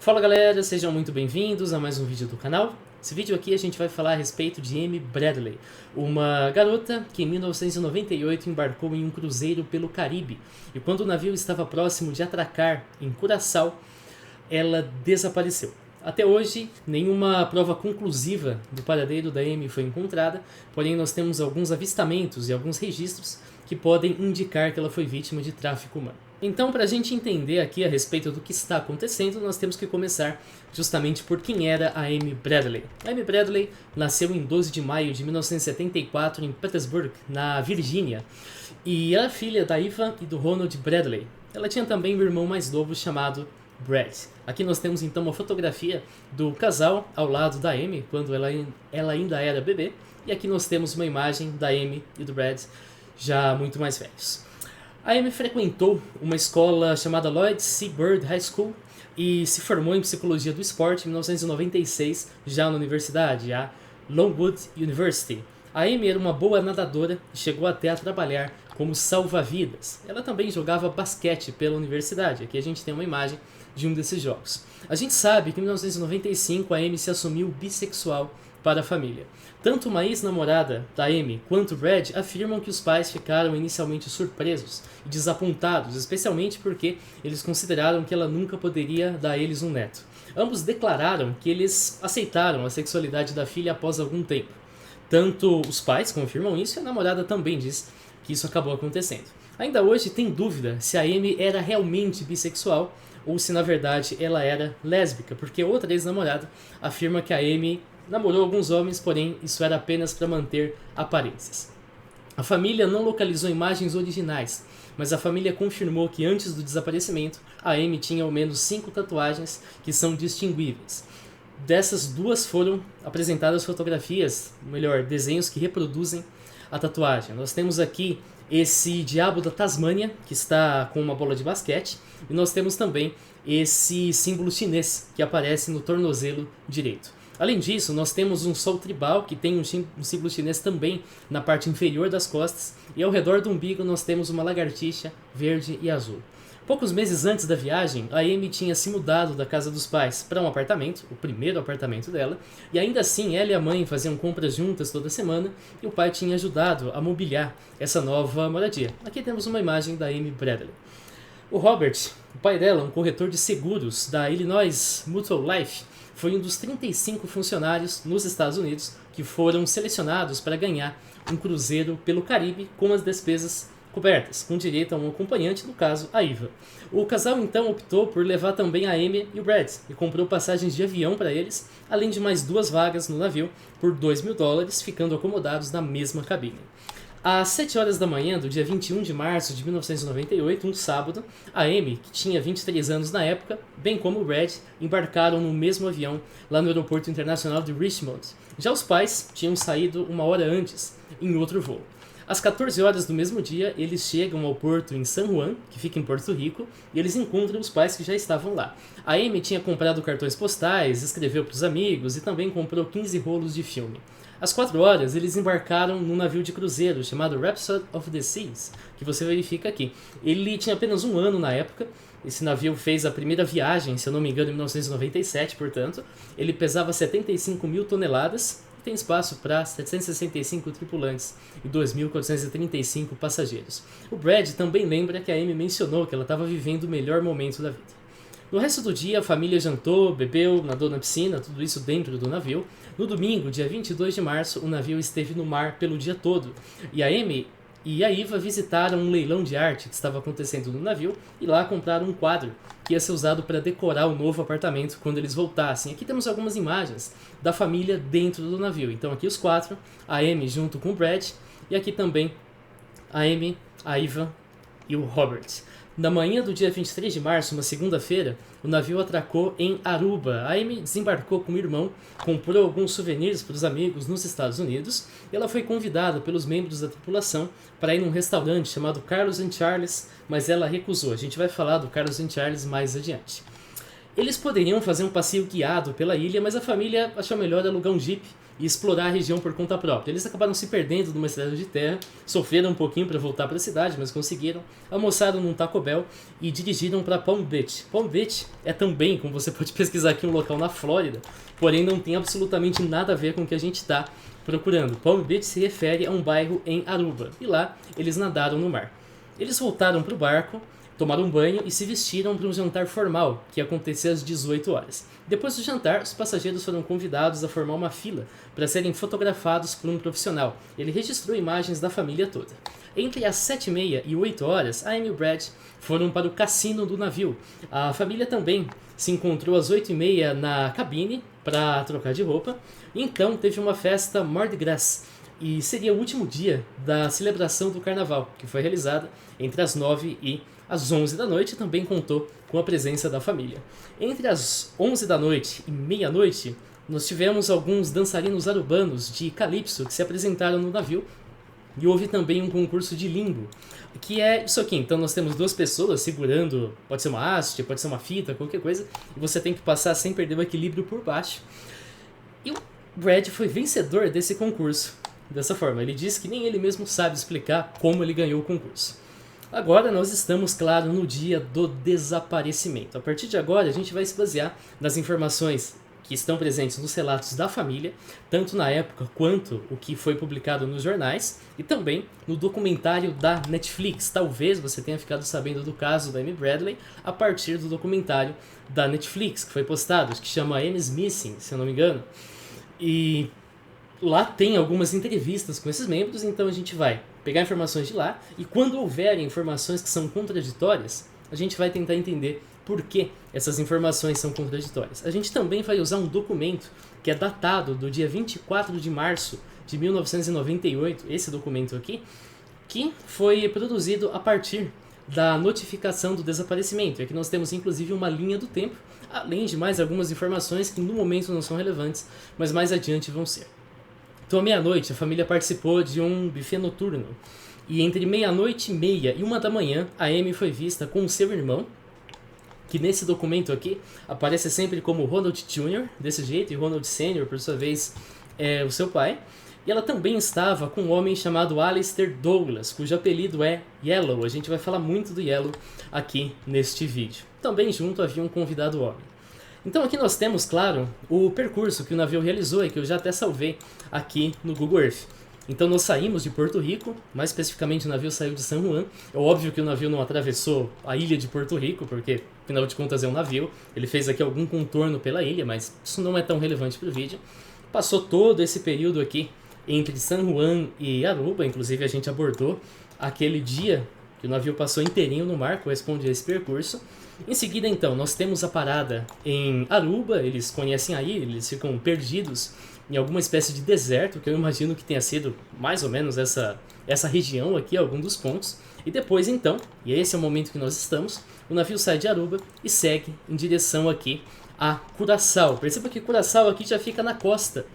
Fala galera, sejam muito bem-vindos a mais um vídeo do canal. Esse vídeo aqui a gente vai falar a respeito de Amy Bradley, uma garota que em 1998 embarcou em um cruzeiro pelo Caribe e quando o navio estava próximo de atracar em Curaçao, ela desapareceu. Até hoje, nenhuma prova conclusiva do paradeiro da Amy foi encontrada, porém nós temos alguns avistamentos e alguns registros que podem indicar que ela foi vítima de tráfico humano. Então, para a gente entender aqui a respeito do que está acontecendo, nós temos que começar justamente por quem era a Amy Bradley. A Amy Bradley nasceu em 12 de maio de 1974 em Petersburg, na Virgínia, e era filha da Eva e do Ronald Bradley. Ela tinha também um irmão mais novo chamado Brad. Aqui nós temos então uma fotografia do casal ao lado da Amy, quando ela ainda era bebê, e aqui nós temos uma imagem da Amy e do Brad já muito mais velhos. A Amy frequentou uma escola chamada Lloyd Seabird High School e se formou em Psicologia do Esporte em 1996, já na universidade, a Longwood University. A Amy era uma boa nadadora e chegou até a trabalhar como salva-vidas. Ela também jogava basquete pela universidade. Aqui a gente tem uma imagem de um desses jogos. A gente sabe que em 1995 a Amy se assumiu bissexual para a família. Tanto uma ex-namorada da Amy quanto Brad afirmam que os pais ficaram inicialmente surpresos e desapontados, especialmente porque eles consideraram que ela nunca poderia dar a eles um neto. Ambos declararam que eles aceitaram a sexualidade da filha após algum tempo. Tanto os pais confirmam isso e a namorada também diz que isso acabou acontecendo. Ainda hoje tem dúvida se a Amy era realmente bissexual ou se na verdade ela era lésbica, porque outra ex-namorada afirma que a Amy namorou alguns homens, porém isso era apenas para manter aparências. A família não localizou imagens originais, mas a família confirmou que antes do desaparecimento, a Amy tinha ao menos 5 tatuagens que são distinguíveis. Dessas duas foram apresentadas fotografias, melhor, desenhos que reproduzem a tatuagem. Nós temos aqui esse diabo da Tasmânia, que está com uma bola de basquete, e nós temos também esse símbolo chinês que aparece no tornozelo direito. Além disso, nós temos um sol tribal que tem um símbolo chinês também na parte inferior das costas, e ao redor do umbigo nós temos uma lagartixa verde e azul. Poucos meses antes da viagem, a Amy tinha se mudado da casa dos pais para um apartamento, o primeiro apartamento dela, e ainda assim ela e a mãe faziam compras juntas toda semana e o pai tinha ajudado a mobiliar essa nova moradia. Aqui temos uma imagem da Amy Bradley. O Robert, o pai dela, um corretor de seguros da Illinois Mutual Life, foi um dos 35 funcionários nos Estados Unidos que foram selecionados para ganhar um cruzeiro pelo Caribe com as despesas cobertas, com direito a um acompanhante, no caso, a Eva. O casal então optou por levar também a Amy e o Brad e comprou passagens de avião para eles, além de mais 2 vagas no navio por $2.000, ficando acomodados na mesma cabine. Às 7 horas da manhã do dia 21 de março de 1998, um sábado, a Amy, que tinha 23 anos na época, bem como o Brad, embarcaram no mesmo avião lá no aeroporto internacional de Richmond. Já os pais tinham saído 1 hora antes, em outro voo. Às 14 horas do mesmo dia, eles chegam ao porto em San Juan, que fica em Porto Rico, e eles encontram os pais que já estavam lá. A Amy tinha comprado cartões postais, escreveu para os amigos e também comprou 15 rolos de filme. Às 4 horas, eles embarcaram num navio de cruzeiro chamado Rhapsody of the Seas, que você verifica aqui. Ele tinha apenas 1 ano na época. Esse navio fez a primeira viagem, se eu não me engano, em 1997, portanto. Ele pesava 75 mil toneladas e tem espaço para 765 tripulantes e 2.435 passageiros. O Brad também lembra que a Amy mencionou que ela estava vivendo o melhor momento da vida. No resto do dia, a família jantou, bebeu, nadou na piscina, tudo isso dentro do navio. No domingo, dia 22 de março, o navio esteve no mar pelo dia todo. E a Amy e a Eva visitaram um leilão de arte que estava acontecendo no navio e lá compraram um quadro que ia ser usado para decorar o novo apartamento quando eles voltassem. Aqui temos algumas imagens da família dentro do navio. Então aqui os 4, a Amy junto com o Brad e aqui também a Amy, a Eva e o Robert. Na manhã do dia 23 de março, uma segunda-feira, o navio atracou em Aruba. A Amy desembarcou com o irmão, comprou alguns souvenirs para os amigos nos Estados Unidos e ela foi convidada pelos membros da tripulação para ir num restaurante chamado Carlos and Charles, mas ela recusou. A gente vai falar do Carlos and Charles mais adiante. Eles poderiam fazer um passeio guiado pela ilha, mas a família achou melhor alugar um jeep e explorar a região por conta própria. Eles acabaram se perdendo numa estrada de terra, sofreram um pouquinho para voltar para a cidade, mas conseguiram, almoçaram num Taco Bell e dirigiram para Palm Beach. Palm Beach é também, como você pode pesquisar aqui, um local na Flórida, porém não tem absolutamente nada a ver com o que a gente está procurando. Palm Beach se refere a um bairro em Aruba, e lá eles nadaram no mar. Eles voltaram para o barco, tomaram um banho e se vestiram para um jantar formal, que ia acontecer às 18 horas. Depois do jantar, os passageiros foram convidados a formar uma fila para serem fotografados por um profissional. Ele registrou imagens da família toda. Entre as 7h30 e 8 horas, a Amy e o Brad foram para o cassino do navio. A família também se encontrou às 8h30 na cabine para trocar de roupa. E então teve uma festa Mardi Gras, e seria o último dia da celebração do carnaval, que foi realizada entre as 9 e às 11 da noite, também contou com a presença da família. Entre as 11 da noite e meia-noite, nós tivemos alguns dançarinos arubanos de calypso que se apresentaram no navio, e houve também um concurso de limbo, que é isso aqui. Então nós temos duas pessoas segurando, pode ser uma haste, pode ser uma fita, qualquer coisa, e você tem que passar sem perder o equilíbrio por baixo. E o Brad foi vencedor desse concurso. Dessa forma, ele disse que nem ele mesmo sabe explicar como ele ganhou o concurso. Agora nós estamos, claro, no dia do desaparecimento. A partir de agora a gente vai se basear nas informações que estão presentes nos relatos da família, tanto na época quanto o que foi publicado nos jornais, e também no documentário da Netflix. Talvez você tenha ficado sabendo do caso da Amy Bradley a partir do documentário da Netflix, que foi postado, que chama Amy's Missing, se eu não me engano. E lá tem algumas entrevistas com esses membros, então a gente vai pegar informações de lá, e quando houver informações que são contraditórias, a gente vai tentar entender por que essas informações são contraditórias. A gente também vai usar um documento que é datado do dia 24 de março de 1998, esse documento aqui, que foi produzido a partir da notificação do desaparecimento. Aqui nós temos inclusive uma linha do tempo, além de mais algumas informações que no momento não são relevantes, mas mais adiante vão ser. Então, à meia-noite, a família participou de um buffet noturno. E entre meia-noite e meia e 1h, a Amy foi vista com o seu irmão, que nesse documento aqui aparece sempre como Ronald Jr., desse jeito, e Ronald Sr., por sua vez, é o seu pai. E ela também estava com um homem chamado Alistair Douglas, cujo apelido é Yellow. A gente vai falar muito do Yellow aqui neste vídeo. Também junto havia um convidado homem. Então aqui nós temos, claro, o percurso que o navio realizou e que eu já até salvei aqui no Google Earth. Então nós saímos de Porto Rico, mais especificamente o navio saiu de San Juan. É óbvio que o navio não atravessou a ilha de Porto Rico, porque afinal de contas é um navio. Ele fez aqui algum contorno pela ilha, mas isso não é tão relevante para o vídeo. Passou todo esse período aqui entre San Juan e Aruba, inclusive a gente abordou aquele dia que o navio passou inteirinho no mar, corresponde a esse percurso. Em seguida, então, nós temos a parada em Aruba, eles conhecem a ilha, eles ficam perdidos em alguma espécie de deserto, que eu imagino que tenha sido mais ou menos essa região aqui, algum dos pontos. E depois, então, e esse é o momento que nós estamos, o navio sai de Aruba e segue em direção aqui a Curaçao. Perceba que Curaçao aqui já fica na costa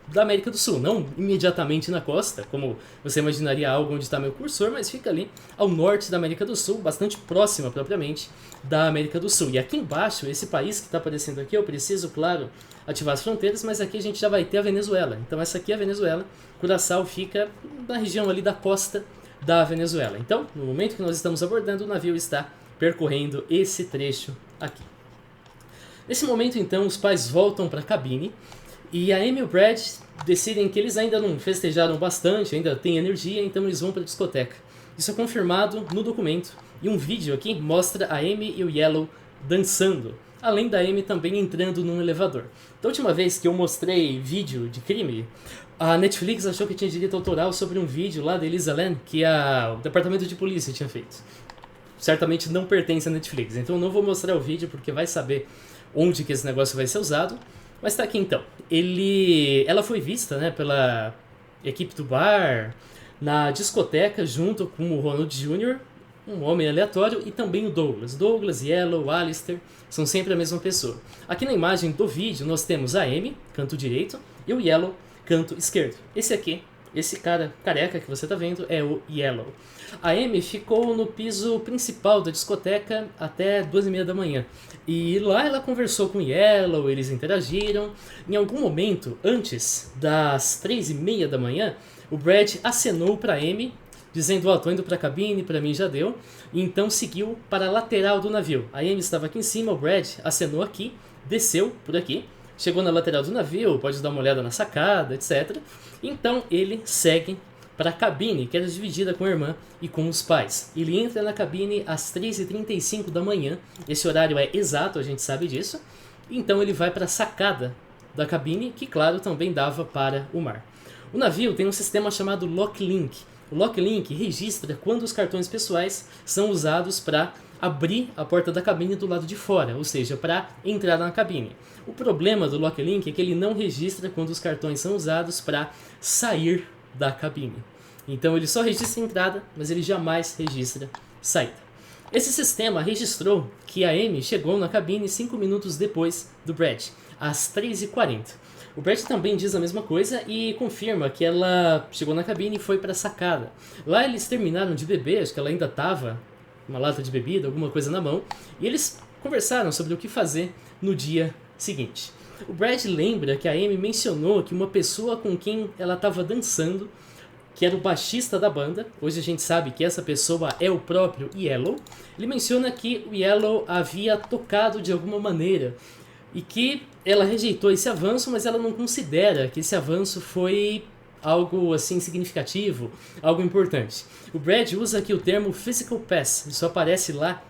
da América do Sul, não imediatamente na costa, como você imaginaria algo onde está meu cursor, mas fica ali ao norte da América do Sul, bastante próxima propriamente da América do Sul. E aqui embaixo, esse país que está aparecendo aqui, eu preciso, claro, ativar as fronteiras, mas aqui a gente já vai ter a Venezuela. Então essa aqui é a Venezuela, Curaçao fica na região ali da costa da Venezuela. Então, no momento que nós estamos abordando, o navio está percorrendo esse trecho aqui. Nesse momento, então, os pais voltam para a cabine, e a Amy e o Brad decidem que eles ainda não festejaram bastante, ainda têm energia, então eles vão para a discoteca. Isso é confirmado no documento, e um vídeo aqui mostra a Amy e o Yellow dançando, além da Amy também entrando num elevador. Da última vez que eu mostrei vídeo de crime, a Netflix achou que tinha direito autoral sobre um vídeo lá da Elisa Lam que o departamento de polícia tinha feito. Certamente não pertence à Netflix, então eu não vou mostrar o vídeo porque vai saber onde que esse negócio vai ser usado. Mas tá aqui então, ela foi vista, né, pela equipe do bar na discoteca junto com o Ronald Jr., um homem aleatório, e também o Douglas. Douglas, Yellow, Alistair, são sempre a mesma pessoa. Aqui na imagem do vídeo nós temos a Amy, canto direito, e o Yellow, canto esquerdo. Esse aqui, esse cara careca que você tá vendo é o Yellow. A Amy ficou no piso principal da discoteca até 2h30 da manhã. E lá ela conversou com o Yellow, eles interagiram. Em algum momento, antes das 3h30 da manhã, o Brad acenou pra Amy, dizendo, tô indo pra cabine, pra mim já deu. E então seguiu para a lateral do navio. A Amy estava aqui em cima, o Brad acenou aqui, desceu por aqui, chegou na lateral do navio, pode dar uma olhada na sacada, etc. Então ele segue para a cabine, que era dividida com a irmã e com os pais. Ele entra na cabine às 3h35 da manhã, esse horário é exato, a gente sabe disso. Então ele vai para a sacada da cabine, que claro também dava para o mar. O navio tem um sistema chamado Locklink. O Locklink registra quando os cartões pessoais são usados para abrir a porta da cabine do lado de fora, ou seja, para entrar na cabine. O problema do Locklink é que ele não registra quando os cartões são usados para sair da cabine. Então ele só registra a entrada, mas ele jamais registra saída. Esse sistema registrou que a Amy chegou na cabine 5 minutos depois do Brad, às 3h40. O Brad também diz a mesma coisa e confirma que ela chegou na cabine e foi para a sacada. Lá eles terminaram de beber, acho que ela ainda estava uma lata de bebida, alguma coisa na mão, e eles conversaram sobre o que fazer no dia seguinte. O Brad lembra que a Amy mencionou que uma pessoa com quem ela estava dançando, que era o baixista da banda, hoje a gente sabe que essa pessoa é o próprio Yellow, ele menciona que o Yellow havia tocado de alguma maneira e que ela rejeitou esse avanço, mas ela não considera que esse avanço foi algo assim significativo, algo importante. O Brad usa aqui o termo physical pass, isso aparece lá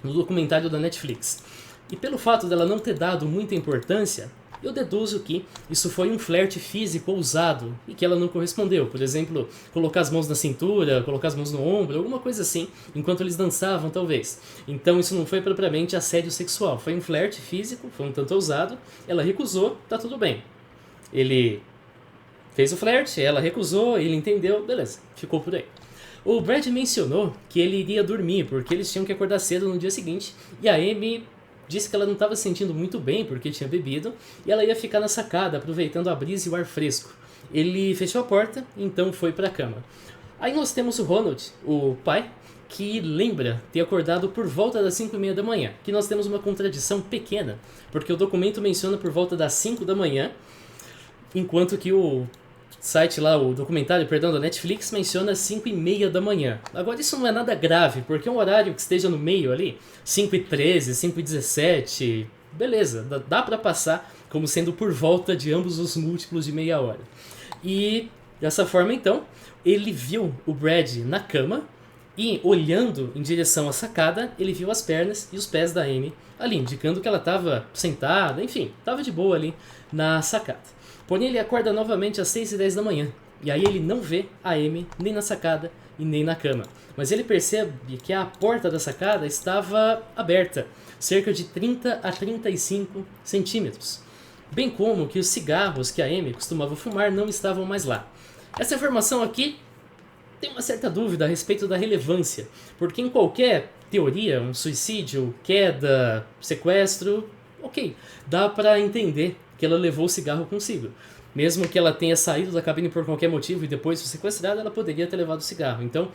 no documentário da Netflix. E pelo fato dela não ter dado muita importância, eu deduzo que isso foi um flerte físico ousado e que ela não correspondeu. Por exemplo, colocar as mãos na cintura, colocar as mãos no ombro, alguma coisa assim, enquanto eles dançavam, talvez. Então isso não foi propriamente assédio sexual, foi um flerte físico, foi um tanto ousado, ela recusou, tá tudo bem. Ele fez o flerte, ela recusou, ele entendeu, beleza, ficou por aí. O Brad mencionou que ele iria dormir, porque eles tinham que acordar cedo no dia seguinte, e a Amy disse que ela não estava se sentindo muito bem porque tinha bebido, e ela ia ficar na sacada, aproveitando a brisa e o ar fresco. Ele fechou a porta, então foi para a cama. Aí nós temos o Ronald, o pai, que lembra ter acordado por volta das 5h30 da manhã, que nós temos uma contradição pequena, porque o documento menciona por volta das 5 da manhã, enquanto que o site lá, o documentário, perdão, da Netflix menciona 5h30 da manhã. Agora isso não é nada grave, porque é um horário que esteja no meio ali, 5h13, 5h17, beleza, dá pra passar como sendo por volta de ambos os múltiplos de meia hora. E dessa forma então, ele viu o Brad na cama e olhando em direção à sacada, ele viu as pernas e os pés da Amy ali, indicando que ela estava sentada, enfim, estava de boa ali na sacada. Porém, ele acorda novamente às 6h10 da manhã. E aí ele não vê a Amy nem na sacada e nem na cama. Mas ele percebe que a porta da sacada estava aberta, cerca de 30 a 35 centímetros. Bem como que os cigarros que a Amy costumava fumar não estavam mais lá. Essa informação aqui tem uma certa dúvida a respeito da relevância, porque em qualquer teoria, um suicídio, queda, sequestro, ok, dá para entender que ela levou o cigarro consigo. Mesmo que ela tenha saído da cabine por qualquer motivo e depois foi sequestrada, ela poderia ter levado o cigarro. Então,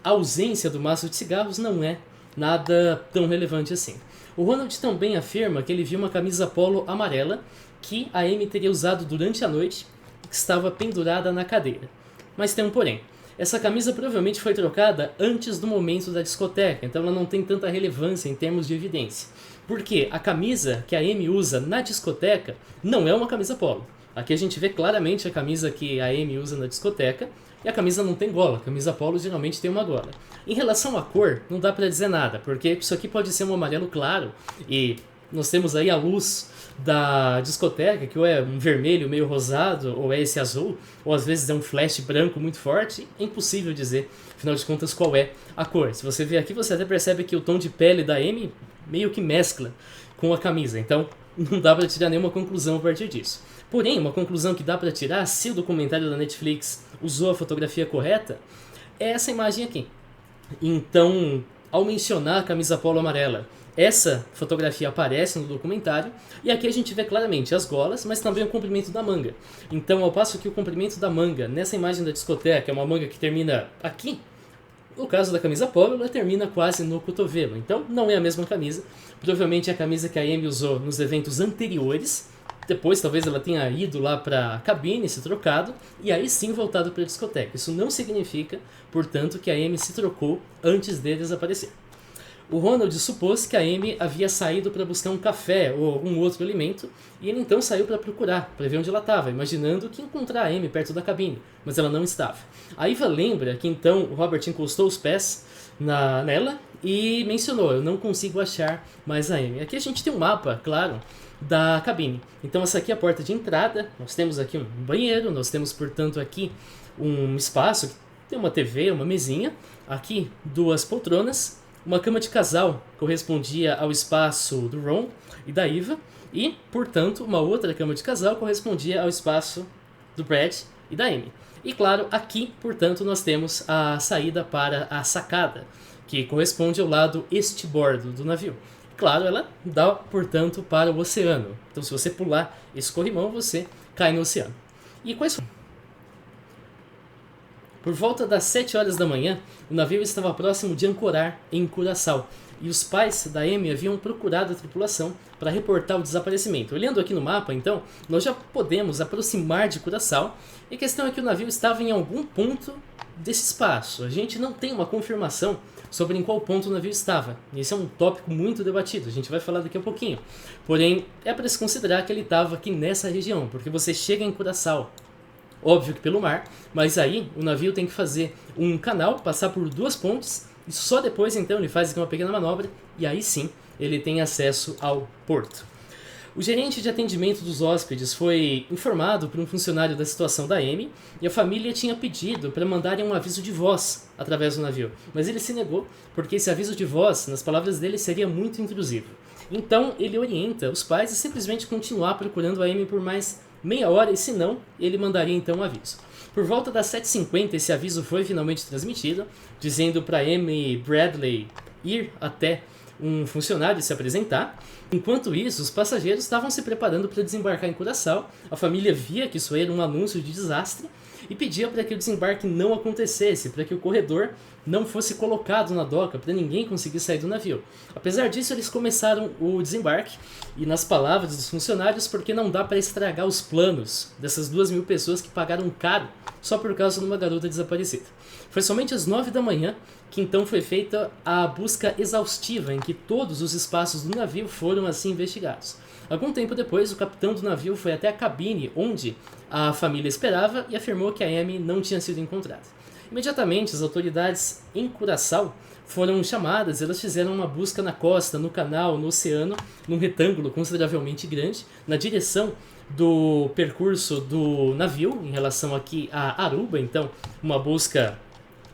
a ausência do maço de cigarros não é nada tão relevante assim. O Ronald também afirma que ele viu uma camisa polo amarela que a Amy teria usado durante a noite e que estava pendurada na cadeira. Mas tem um porém. Essa camisa provavelmente foi trocada antes do momento da discoteca, então ela não tem tanta relevância em termos de evidência. Porque a camisa que a Amy usa na discoteca não é uma camisa polo. Aqui a gente vê claramente a camisa que a Amy usa na discoteca e a camisa não tem gola. A camisa polo geralmente tem uma gola. Em relação à cor, não dá pra dizer nada, porque isso aqui pode ser um amarelo claro e nós temos aí a luz da discoteca, que ou é um vermelho meio rosado, ou é esse azul, ou às vezes é um flash branco muito forte. É impossível dizer, afinal de contas, qual é a cor. Se você ver aqui, você até percebe que o tom de pele da Amy meio que mescla com a camisa, então não dá pra tirar nenhuma conclusão a partir disso. Porém, uma conclusão que dá pra tirar, se o documentário da Netflix usou a fotografia correta, é essa imagem aqui. Então, ao mencionar a camisa polo amarela, Essa fotografia aparece no documentário, e aqui a gente vê claramente as golas, mas também o comprimento da manga. Então, ao passo que o comprimento da manga, nessa imagem da discoteca, é uma manga que termina aqui, no caso da camisa polo, ela termina quase no cotovelo. Então, não é a mesma camisa. Provavelmente é a camisa que a Amy usou nos eventos anteriores. Depois, talvez ela tenha ido lá para a cabine, se trocado, e aí sim voltado para a discoteca. Isso não significa, portanto, que a Amy se trocou antes de desaparecer. O Ronald supôs que a Amy havia saído para buscar um café ou algum outro alimento, e ele então saiu para procurar, para ver onde ela estava, imaginando que encontrar a Amy perto da cabine, mas ela não estava. A Eva lembra que então o Robert encostou os pés nela e mencionou: eu não consigo achar mais a Amy. Aqui a gente tem um mapa, claro, da cabine. Então essa aqui é a porta de entrada, nós temos aqui um banheiro, nós temos, portanto, aqui um espaço que tem uma TV, uma mesinha, aqui 2 poltronas, uma cama de casal correspondia ao espaço do Ron e da Eva, e, portanto, uma outra cama de casal correspondia ao espaço do Brad e da Amy. E claro, aqui, portanto, nós temos a saída para a sacada, que corresponde ao lado estibordo do navio. Claro, ela dá, portanto, para o oceano. Então, se você pular esse corrimão, você cai no oceano. E quais foram? Por volta das 7 horas da manhã, o navio estava próximo de ancorar em Curaçao, e os pais da Amy haviam procurado a tripulação para reportar o desaparecimento. Olhando aqui no mapa, então, nós já podemos aproximar de Curaçao, e a questão é que o navio estava em algum ponto desse espaço. A gente não tem uma confirmação sobre em qual ponto o navio estava. Esse é um tópico muito debatido, a gente vai falar daqui a pouquinho. Porém, é para se considerar que ele estava aqui nessa região, porque você chega em Curaçao, óbvio que pelo mar, mas aí o navio tem que fazer um canal, passar por 2 pontes, e só depois então ele faz aqui uma pequena manobra, e aí sim ele tem acesso ao porto. O gerente de atendimento dos hóspedes foi informado por um funcionário da situação da Amy, e a família tinha pedido para mandarem um aviso de voz através do navio, mas ele se negou, porque esse aviso de voz, nas palavras dele, seria muito intrusivo. Então ele orienta os pais a simplesmente continuar procurando a Amy por mais meia hora, e se não, ele mandaria então um aviso. Por volta das 7h50, esse aviso foi finalmente transmitido, dizendo para Amy Bradley ir até um funcionário se apresentar. Enquanto isso, os passageiros estavam se preparando para desembarcar em Curaçao. A família via que isso era um anúncio de desastre e pedia para que o desembarque não acontecesse, para que o corredor não fosse colocado na doca, para ninguém conseguir sair do navio. Apesar disso, eles começaram o desembarque, e nas palavras dos funcionários, porque não dá para estragar os planos dessas 2.000 pessoas que pagaram caro só por causa de uma garota desaparecida. Foi somente às 9 da manhã que então foi feita a busca exaustiva, em que todos os espaços do navio foram assim investigados. Algum tempo depois, o capitão do navio foi até a cabine onde a família esperava e afirmou que a Amy não tinha sido encontrada. Imediatamente, as autoridades em Curaçao foram chamadas, elas fizeram uma busca na costa, no canal, no oceano, num retângulo consideravelmente grande, na direção do percurso do navio, em relação aqui a Aruba. Então, uma busca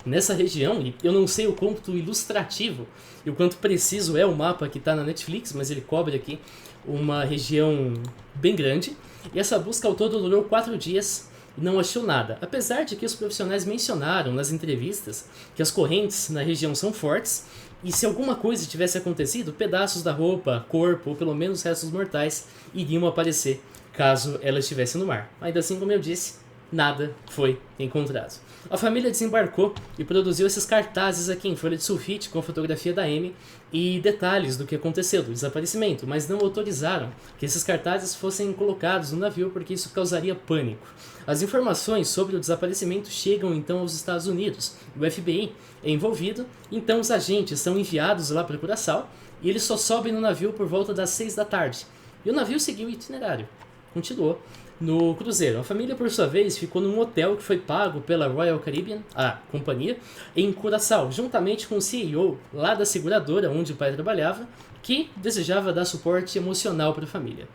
nessa região, e eu não sei o quanto ilustrativo e o quanto preciso é o mapa que está na Netflix, mas ele cobre aqui uma região bem grande, e essa busca ao todo durou 4 dias e não achou nada, apesar de que os profissionais mencionaram nas entrevistas que as correntes na região são fortes, e se alguma coisa tivesse acontecido, pedaços da roupa, corpo ou pelo menos restos mortais iriam aparecer caso ela estivesse no mar. Ainda assim, como eu disse, nada foi encontrado. A família desembarcou e produziu esses cartazes aqui em folha de sulfite com a fotografia da Amy e detalhes do que aconteceu, do desaparecimento, mas não autorizaram que esses cartazes fossem colocados no navio porque isso causaria pânico. As informações sobre o desaparecimento chegam então aos Estados Unidos. O FBI é envolvido, então os agentes são enviados lá para Curaçao e eles só sobem no navio por volta das 6 da tarde. E o navio seguiu o itinerário, continuou no cruzeiro. A família, por sua vez, ficou num hotel que foi pago pela Royal Caribbean, a companhia, em Curaçao, juntamente com o CEO lá da seguradora onde o pai trabalhava, que desejava dar suporte emocional para a família.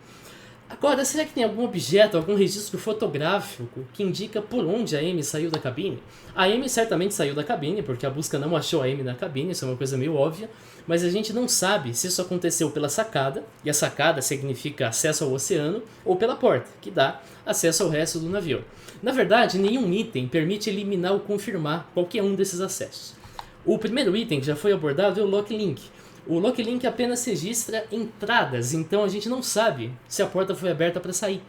Agora, será que tem algum objeto, algum registro fotográfico que indica por onde a Amy saiu da cabine? A Amy certamente saiu da cabine, porque a busca não achou a Amy na cabine, isso é uma coisa meio óbvia, mas a gente não sabe se isso aconteceu pela sacada, e a sacada significa acesso ao oceano, ou pela porta, que dá acesso ao resto do navio. Na verdade, nenhum item permite eliminar ou confirmar qualquer um desses acessos. O primeiro item que já foi abordado é o Lock Link. O Locklink apenas registra entradas, então a gente não sabe se a porta foi aberta para sair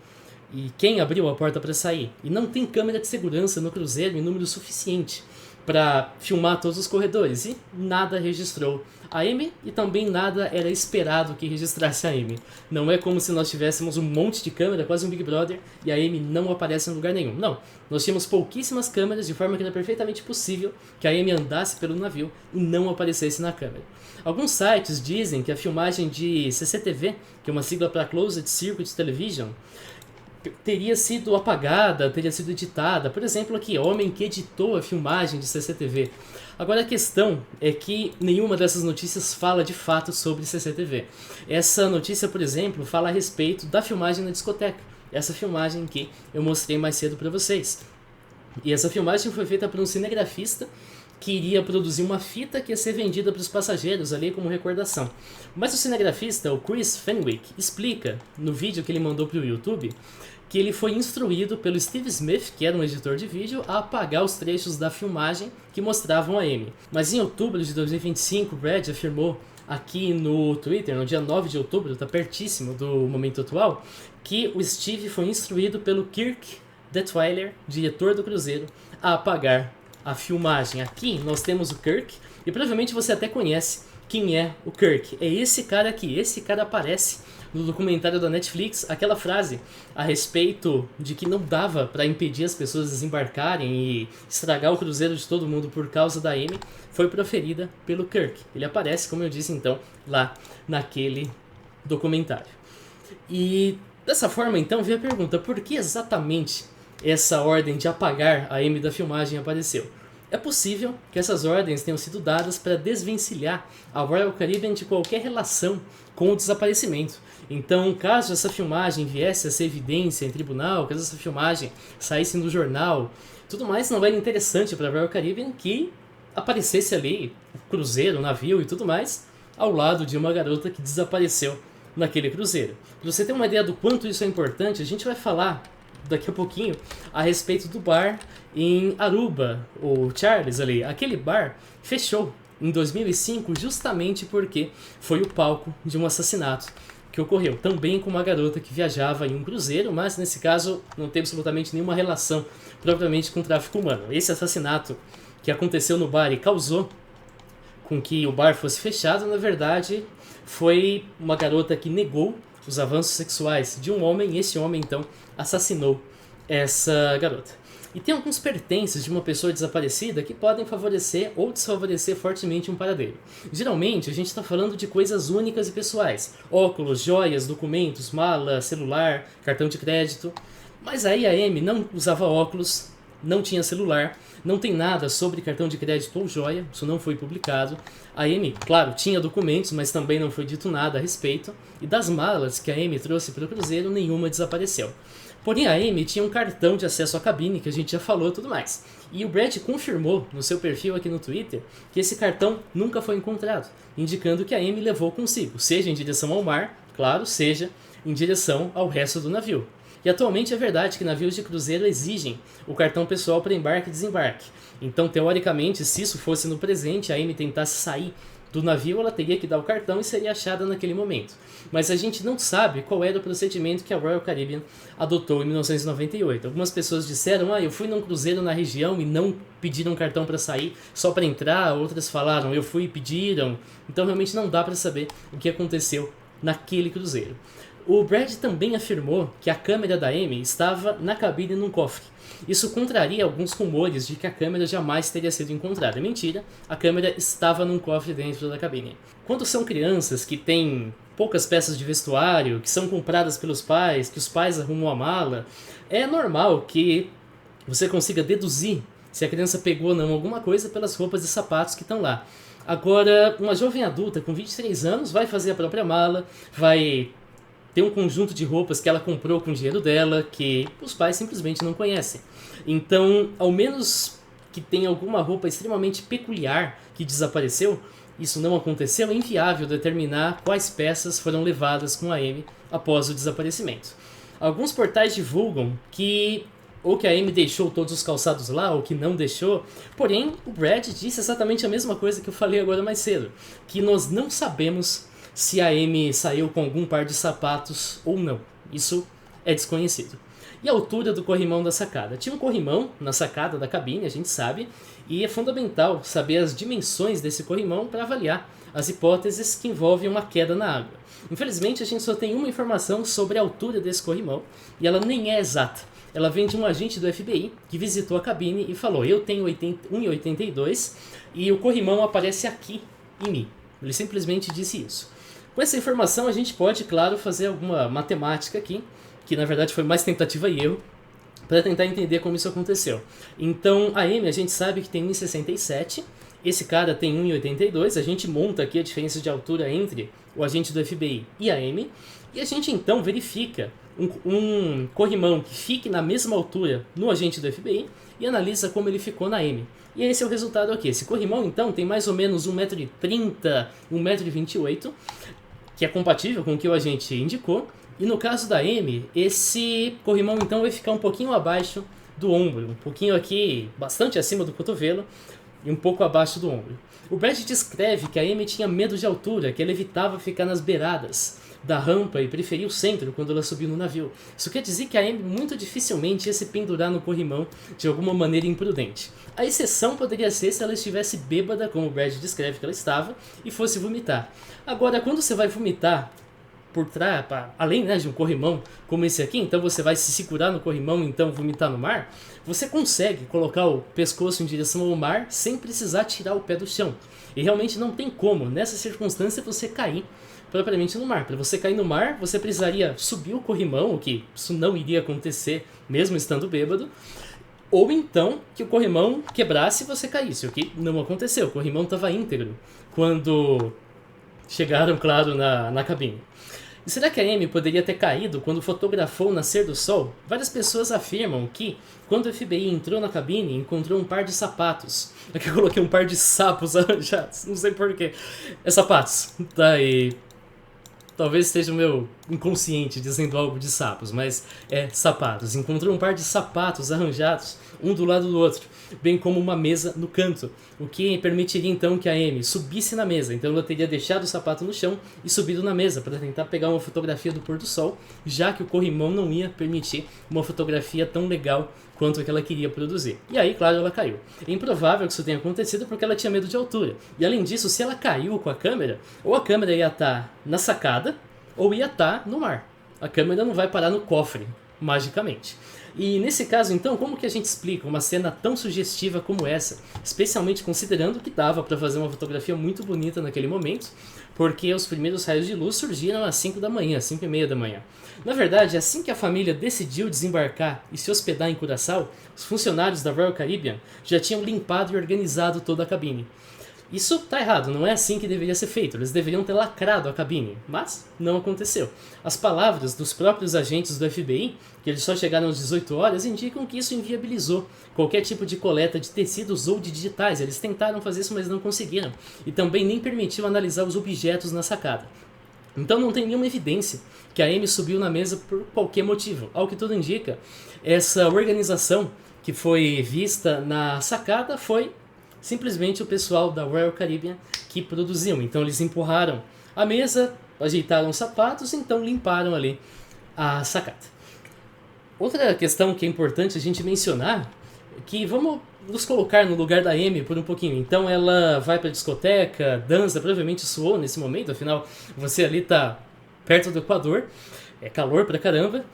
e quem abriu a porta para sair. E não tem câmera de segurança no cruzeiro em número suficiente para filmar todos os corredores, e nada registrou a Amy, e também nada era esperado que registrasse a Amy. Não é como se nós tivéssemos um monte de câmera, quase um Big Brother, e a Amy não aparece em lugar nenhum. Não, nós tínhamos pouquíssimas câmeras, de forma que era perfeitamente possível que a Amy andasse pelo navio e não aparecesse na câmera. Alguns sites dizem que a filmagem de CCTV, que é uma sigla para Closed Circuit Television, teria sido apagada, teria sido editada. Por exemplo, aqui, homem que editou a filmagem de CCTV. Agora a questão é que nenhuma dessas notícias fala de fato sobre CCTV. Essa notícia, por exemplo, fala a respeito da filmagem na discoteca. Essa filmagem que eu mostrei mais cedo para vocês. E essa filmagem foi feita por um cinegrafista que iria produzir uma fita que ia ser vendida para os passageiros ali como recordação. Mas o cinegrafista, o Chris Fenwick, explica no vídeo que ele mandou para o YouTube que ele foi instruído pelo Steve Smith, que era um editor de vídeo, a apagar os trechos da filmagem que mostravam a Amy. Mas em outubro de 2025, o Brad afirmou aqui no Twitter, no dia 9 de outubro, está pertíssimo do momento atual, que o Steve foi instruído pelo Kirk Detweiler, diretor do cruzeiro, a apagar a filmagem. Aqui nós temos o Kirk, e provavelmente você até conhece quem é o Kirk. É esse cara aqui, esse cara aparece no documentário da Netflix. Aquela frase a respeito de que não dava para impedir as pessoas de desembarcarem e estragar o cruzeiro de todo mundo por causa da Amy, foi proferida pelo Kirk. Ele aparece, como eu disse então, lá naquele documentário. E dessa forma então veio a pergunta, por que exatamente essa ordem de apagar a Amy da filmagem apareceu? É possível que essas ordens tenham sido dadas para desvencilhar a Royal Caribbean de qualquer relação com o desaparecimento. Então, caso essa filmagem viesse a ser evidência em tribunal, caso essa filmagem saísse no jornal, tudo mais, não era interessante para a Royal Caribbean que aparecesse ali o cruzeiro, o navio e tudo mais, ao lado de uma garota que desapareceu naquele cruzeiro. Para você ter uma ideia do quanto isso é importante, a gente vai falar daqui a pouquinho a respeito do bar em Aruba, o Charles ali. Aquele bar fechou em 2005 justamente porque foi o palco de um assassinato que ocorreu, também com uma garota que viajava em um cruzeiro, mas nesse caso não teve absolutamente nenhuma relação propriamente com o tráfico humano. Esse assassinato que aconteceu no bar e causou com que o bar fosse fechado, na verdade, foi uma garota que negou os avanços sexuais de um homem, e esse homem então assassinou essa garota. E tem alguns pertences de uma pessoa desaparecida que podem favorecer ou desfavorecer fortemente um paradeiro. Geralmente a gente está falando de coisas únicas e pessoais: óculos, joias, documentos, mala, celular, cartão de crédito. Mas aí a Amy não usava óculos, não tinha celular, não tem nada sobre cartão de crédito ou joia, isso não foi publicado. A Amy, claro, tinha documentos, mas também não foi dito nada a respeito. E das malas que a Amy trouxe para o cruzeiro, nenhuma desapareceu. Porém, a Amy tinha um cartão de acesso à cabine, que a gente já falou e tudo mais. E o Brad confirmou no seu perfil aqui no Twitter que esse cartão nunca foi encontrado, indicando que a Amy levou consigo, seja em direção ao mar, claro, seja em direção ao resto do navio. E atualmente é verdade que navios de cruzeiro exigem o cartão pessoal para embarque e desembarque. Então, teoricamente, se isso fosse no presente, a Amy tentasse sair do navio, ela teria que dar o cartão e seria achada naquele momento. Mas a gente não sabe qual era o procedimento que a Royal Caribbean adotou em 1998. Algumas pessoas disseram, eu fui num cruzeiro na região e não pediram cartão para sair, só para entrar. Outras falaram, eu fui e pediram. Então realmente não dá para saber o que aconteceu naquele cruzeiro. O Brad também afirmou que a câmera da Amy estava na cabine num cofre. Isso contraria alguns rumores de que a câmera jamais teria sido encontrada. Mentira, a câmera estava num cofre dentro da cabine. Quando são crianças que têm poucas peças de vestuário, que são compradas pelos pais, que os pais arrumam a mala, é normal que você consiga deduzir se a criança pegou ou não alguma coisa pelas roupas e sapatos que estão lá. Agora, uma jovem adulta com 23 anos vai fazer a própria mala, vai ter um conjunto de roupas que ela comprou com o dinheiro dela, que os pais simplesmente não conhecem. Então, ao menos que tenha alguma roupa extremamente peculiar que desapareceu, isso não aconteceu, é inviável determinar quais peças foram levadas com a Amy após o desaparecimento. Alguns portais divulgam que ou que a Amy deixou todos os calçados lá, ou que não deixou. Porém, o Brad disse exatamente a mesma coisa que eu falei agora mais cedo, que nós não sabemos se a Amy saiu com algum par de sapatos ou não. Isso é desconhecido. E a altura do corrimão da sacada? Tinha um corrimão na sacada da cabine, a gente sabe, e é fundamental saber as dimensões desse corrimão para avaliar as hipóteses que envolvem uma queda na água. Infelizmente, a gente só tem uma informação sobre a altura desse corrimão, e ela nem é exata. Ela vem de um agente do FBI que visitou a cabine e falou: eu tenho 1,82 e o corrimão aparece aqui em mim. Ele simplesmente disse isso. Com essa informação, a gente pode, claro, fazer alguma matemática aqui, que na verdade foi mais tentativa e erro, para tentar entender como isso aconteceu. Então, a Amy, a gente sabe que tem 1,67, esse cara tem 1,82, a gente monta aqui a diferença de altura entre o agente do FBI e a Amy, e a gente então verifica um corrimão que fique na mesma altura no agente do FBI e analisa como ele ficou na Amy. E esse é o resultado aqui. Esse corrimão então tem mais ou menos 1,30m, 1,28m, que é compatível com o que o agente indicou. E no caso da Amy, esse corrimão então vai ficar um pouquinho abaixo do ombro, um pouquinho aqui, bastante acima do cotovelo e um pouco abaixo do ombro. O Brad descreve que a Amy tinha medo de altura, que ela evitava ficar nas beiradas da rampa e preferia o centro quando ela subiu no navio. Isso quer dizer que a Amy muito dificilmente ia se pendurar no corrimão de alguma maneira imprudente. A exceção poderia ser se ela estivesse bêbada, como o Brad descreve que ela estava, e fosse vomitar. Agora, quando você vai vomitar por trás, além, né, de um corrimão como esse aqui, então você vai se segurar no corrimão e então vomitar no mar, você consegue colocar o pescoço em direção ao mar sem precisar tirar o pé do chão. E realmente não tem como, nessa circunstância, você cair propriamente no mar. Para você cair no mar, você precisaria subir o corrimão, o que isso não iria acontecer mesmo estando bêbado, ou então que o corrimão quebrasse e você caísse, o que não aconteceu. O corrimão estava íntegro quando chegaram, claro, na cabine. E será que a Amy poderia ter caído quando fotografou o nascer do sol? Várias pessoas afirmam que, quando o FBI entrou na cabine, encontrou um par de sapatos. Aqui eu coloquei um par de sapos arranjados, não sei porquê. É sapatos. Tá aí. Talvez esteja o meu inconsciente dizendo algo de sapos, mas é sapatos. Encontrou um par de sapatos arranjados, um do lado do outro, bem como uma mesa no canto, o que permitiria então que a Amy subisse na mesa. Então ela teria deixado o sapato no chão e subido na mesa para tentar pegar uma fotografia do pôr do sol, já que o corrimão não ia permitir uma fotografia tão legal quanto a que ela queria produzir. E aí, claro, ela caiu. É improvável que isso tenha acontecido porque ela tinha medo de altura. E além disso, se ela caiu com a câmera, ou a câmera ia estar na sacada, ou ia estar no mar. A câmera não vai parar no cofre, magicamente. E nesse caso, então, como que a gente explica uma cena tão sugestiva como essa? Especialmente considerando que dava para fazer uma fotografia muito bonita naquele momento, porque os primeiros raios de luz surgiram às 5 da manhã, 5:30 da manhã. Na verdade, assim que a família decidiu desembarcar e se hospedar em Curaçao, os funcionários da Royal Caribbean já tinham limpado e organizado toda a cabine. Isso tá errado, não é assim que deveria ser feito. Eles deveriam ter lacrado a cabine, mas não aconteceu. As palavras dos próprios agentes do FBI, que eles só chegaram às 18 horas, indicam que isso inviabilizou qualquer tipo de coleta de tecidos ou de digitais. Eles tentaram fazer isso, mas não conseguiram. E também nem permitiu analisar os objetos na sacada. Então não tem nenhuma evidência que a Amy subiu na mesa por qualquer motivo. Ao que tudo indica, essa organização que foi vista na sacada foi simplesmente o pessoal da Royal Caribbean que produziam. Então eles empurraram a mesa, ajeitaram os sapatos, então limparam ali a sacada. Outra questão que é importante a gente mencionar é que vamos nos colocar no lugar da Amy por um pouquinho. Então ela vai pra discoteca, dança, provavelmente suou nesse momento, afinal você ali tá perto do Equador, é calor pra caramba.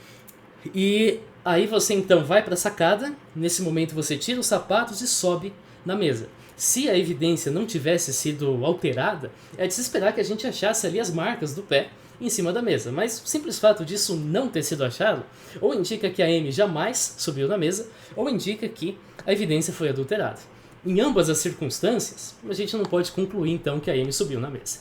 E aí você então vai pra sacada, nesse momento você tira os sapatos e sobe na mesa. Se a evidência não tivesse sido alterada, é de se esperar que a gente achasse ali as marcas do pé em cima da mesa. Mas o simples fato disso não ter sido achado, ou indica que a Amy jamais subiu na mesa, ou indica que a evidência foi adulterada. Em ambas as circunstâncias, a gente não pode concluir então que a Amy subiu na mesa.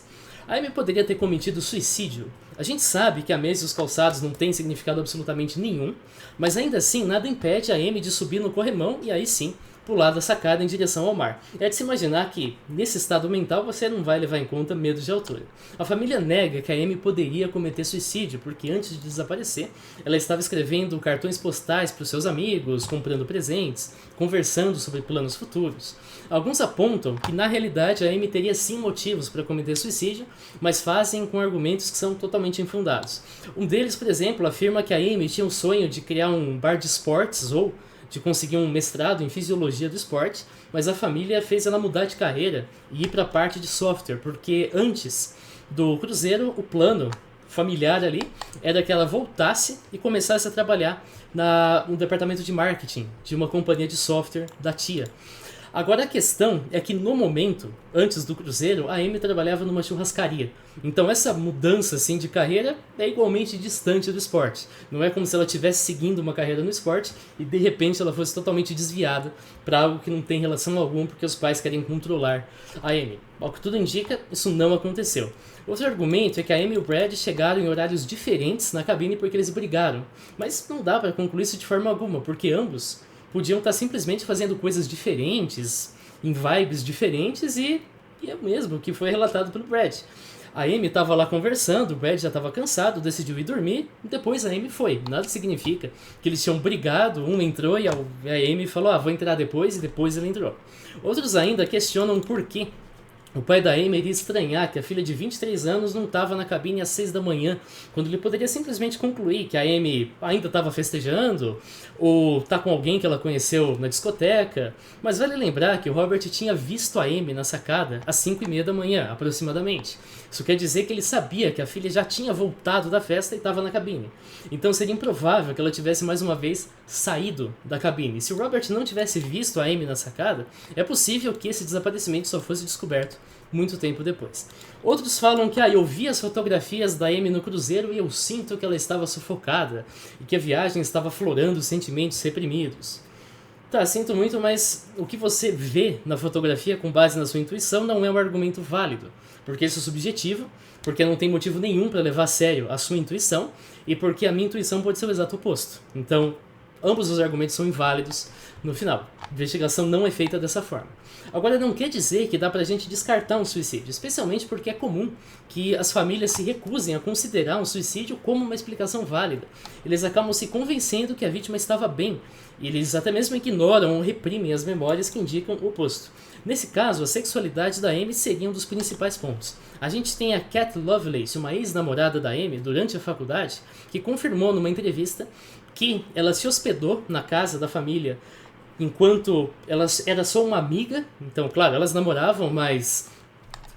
A Amy poderia ter cometido suicídio. A gente sabe que a mesa e os calçados não têm significado absolutamente nenhum, mas ainda assim nada impede a Amy de subir no corrimão e aí sim pular da sacada em direção ao mar. É de se imaginar que, nesse estado mental, você não vai levar em conta medo de altura. A família nega que a Amy poderia cometer suicídio, porque antes de desaparecer, ela estava escrevendo cartões postais para os seus amigos, comprando presentes, conversando sobre planos futuros. Alguns apontam que, na realidade, a Amy teria sim motivos para cometer suicídio, mas fazem com argumentos que são totalmente infundados. Um deles, por exemplo, afirma que a Amy tinha um sonho de criar um bar de esportes ou de conseguir um mestrado em fisiologia do esporte, mas a família fez ela mudar de carreira e ir para a parte de software, porque antes do cruzeiro, o plano familiar ali era que ela voltasse e começasse a trabalhar no departamento de marketing de uma companhia de software da tia. Agora a questão é que no momento, antes do cruzeiro, a Amy trabalhava numa churrascaria. Então essa mudança assim, de carreira é igualmente distante do esporte. Não é como se ela estivesse seguindo uma carreira no esporte e de repente ela fosse totalmente desviada para algo que não tem relação alguma porque os pais querem controlar a Amy. Ao que tudo indica, isso não aconteceu. Outro argumento é que a Amy e o Brad chegaram em horários diferentes na cabine porque eles brigaram. Mas não dá para concluir isso de forma alguma, porque ambos podiam estar simplesmente fazendo coisas diferentes, em vibes diferentes, e é o mesmo que foi relatado pelo Brad. A Amy estava lá conversando, o Brad já estava cansado, decidiu ir dormir, e depois a Amy foi. Nada significa que eles tinham brigado, um entrou e a Amy falou, vou entrar depois, e depois ele entrou. Outros ainda questionam por que o pai da Amy iria estranhar que a filha de 23 anos não estava na cabine às 6 da manhã, quando ele poderia simplesmente concluir que a Amy ainda estava festejando, ou está com alguém que ela conheceu na discoteca. Mas vale lembrar que o Robert tinha visto a Amy na sacada às 5:30 da manhã, aproximadamente. Isso quer dizer que ele sabia que a filha já tinha voltado da festa e estava na cabine. Então seria improvável que ela tivesse mais uma vez saído da cabine. Se o Robert não tivesse visto a Amy na sacada, é possível que esse desaparecimento só fosse descoberto muito tempo depois. Outros falam que eu vi as fotografias da Amy no cruzeiro e eu sinto que ela estava sufocada e que a viagem estava aflorando sentimentos reprimidos. Tá, sinto muito, mas o que você vê na fotografia com base na sua intuição não é um argumento válido, porque isso é subjetivo, porque não tem motivo nenhum para levar a sério a sua intuição e porque a minha intuição pode ser o exato oposto. Então, ambos os argumentos são inválidos no final. A investigação não é feita dessa forma. Agora, não quer dizer que dá pra gente descartar um suicídio, especialmente porque é comum que as famílias se recusem a considerar um suicídio como uma explicação válida. Eles acabam se convencendo que a vítima estava bem, e eles até mesmo ignoram ou reprimem as memórias que indicam o oposto. Nesse caso, a sexualidade da Amy seria um dos principais pontos. A gente tem a Cat Lovelace, uma ex-namorada da Amy, durante a faculdade, que confirmou numa entrevista que ela se hospedou na casa da família enquanto ela era só uma amiga. Então, claro, elas namoravam, mas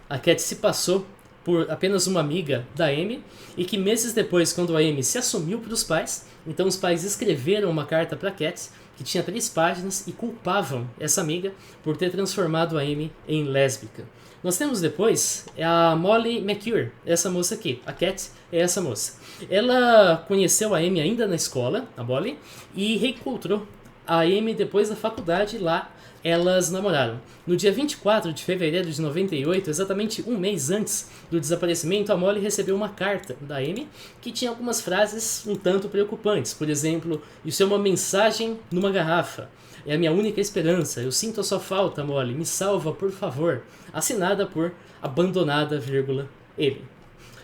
a Cat se passou por apenas uma amiga da Amy, e que meses depois, quando a Amy se assumiu para os pais, então os pais escreveram uma carta para a Cat, que tinha 3 páginas, e culpavam essa amiga por ter transformado a Amy em lésbica. Nós temos depois a Molly McCure, essa moça aqui. A Cat é essa moça. Ela conheceu a Amy ainda na escola, a Molly, e reencontrou a Amy depois da faculdade. Lá elas namoraram. No dia 24 de fevereiro de 98, exatamente um mês antes do desaparecimento, a Molly recebeu uma carta da Amy que tinha algumas frases um tanto preocupantes. Por exemplo, isso é uma mensagem numa garrafa. É a minha única esperança. Eu sinto a sua falta, Molly. Me salva, por favor. Assinada por abandonada, Amy.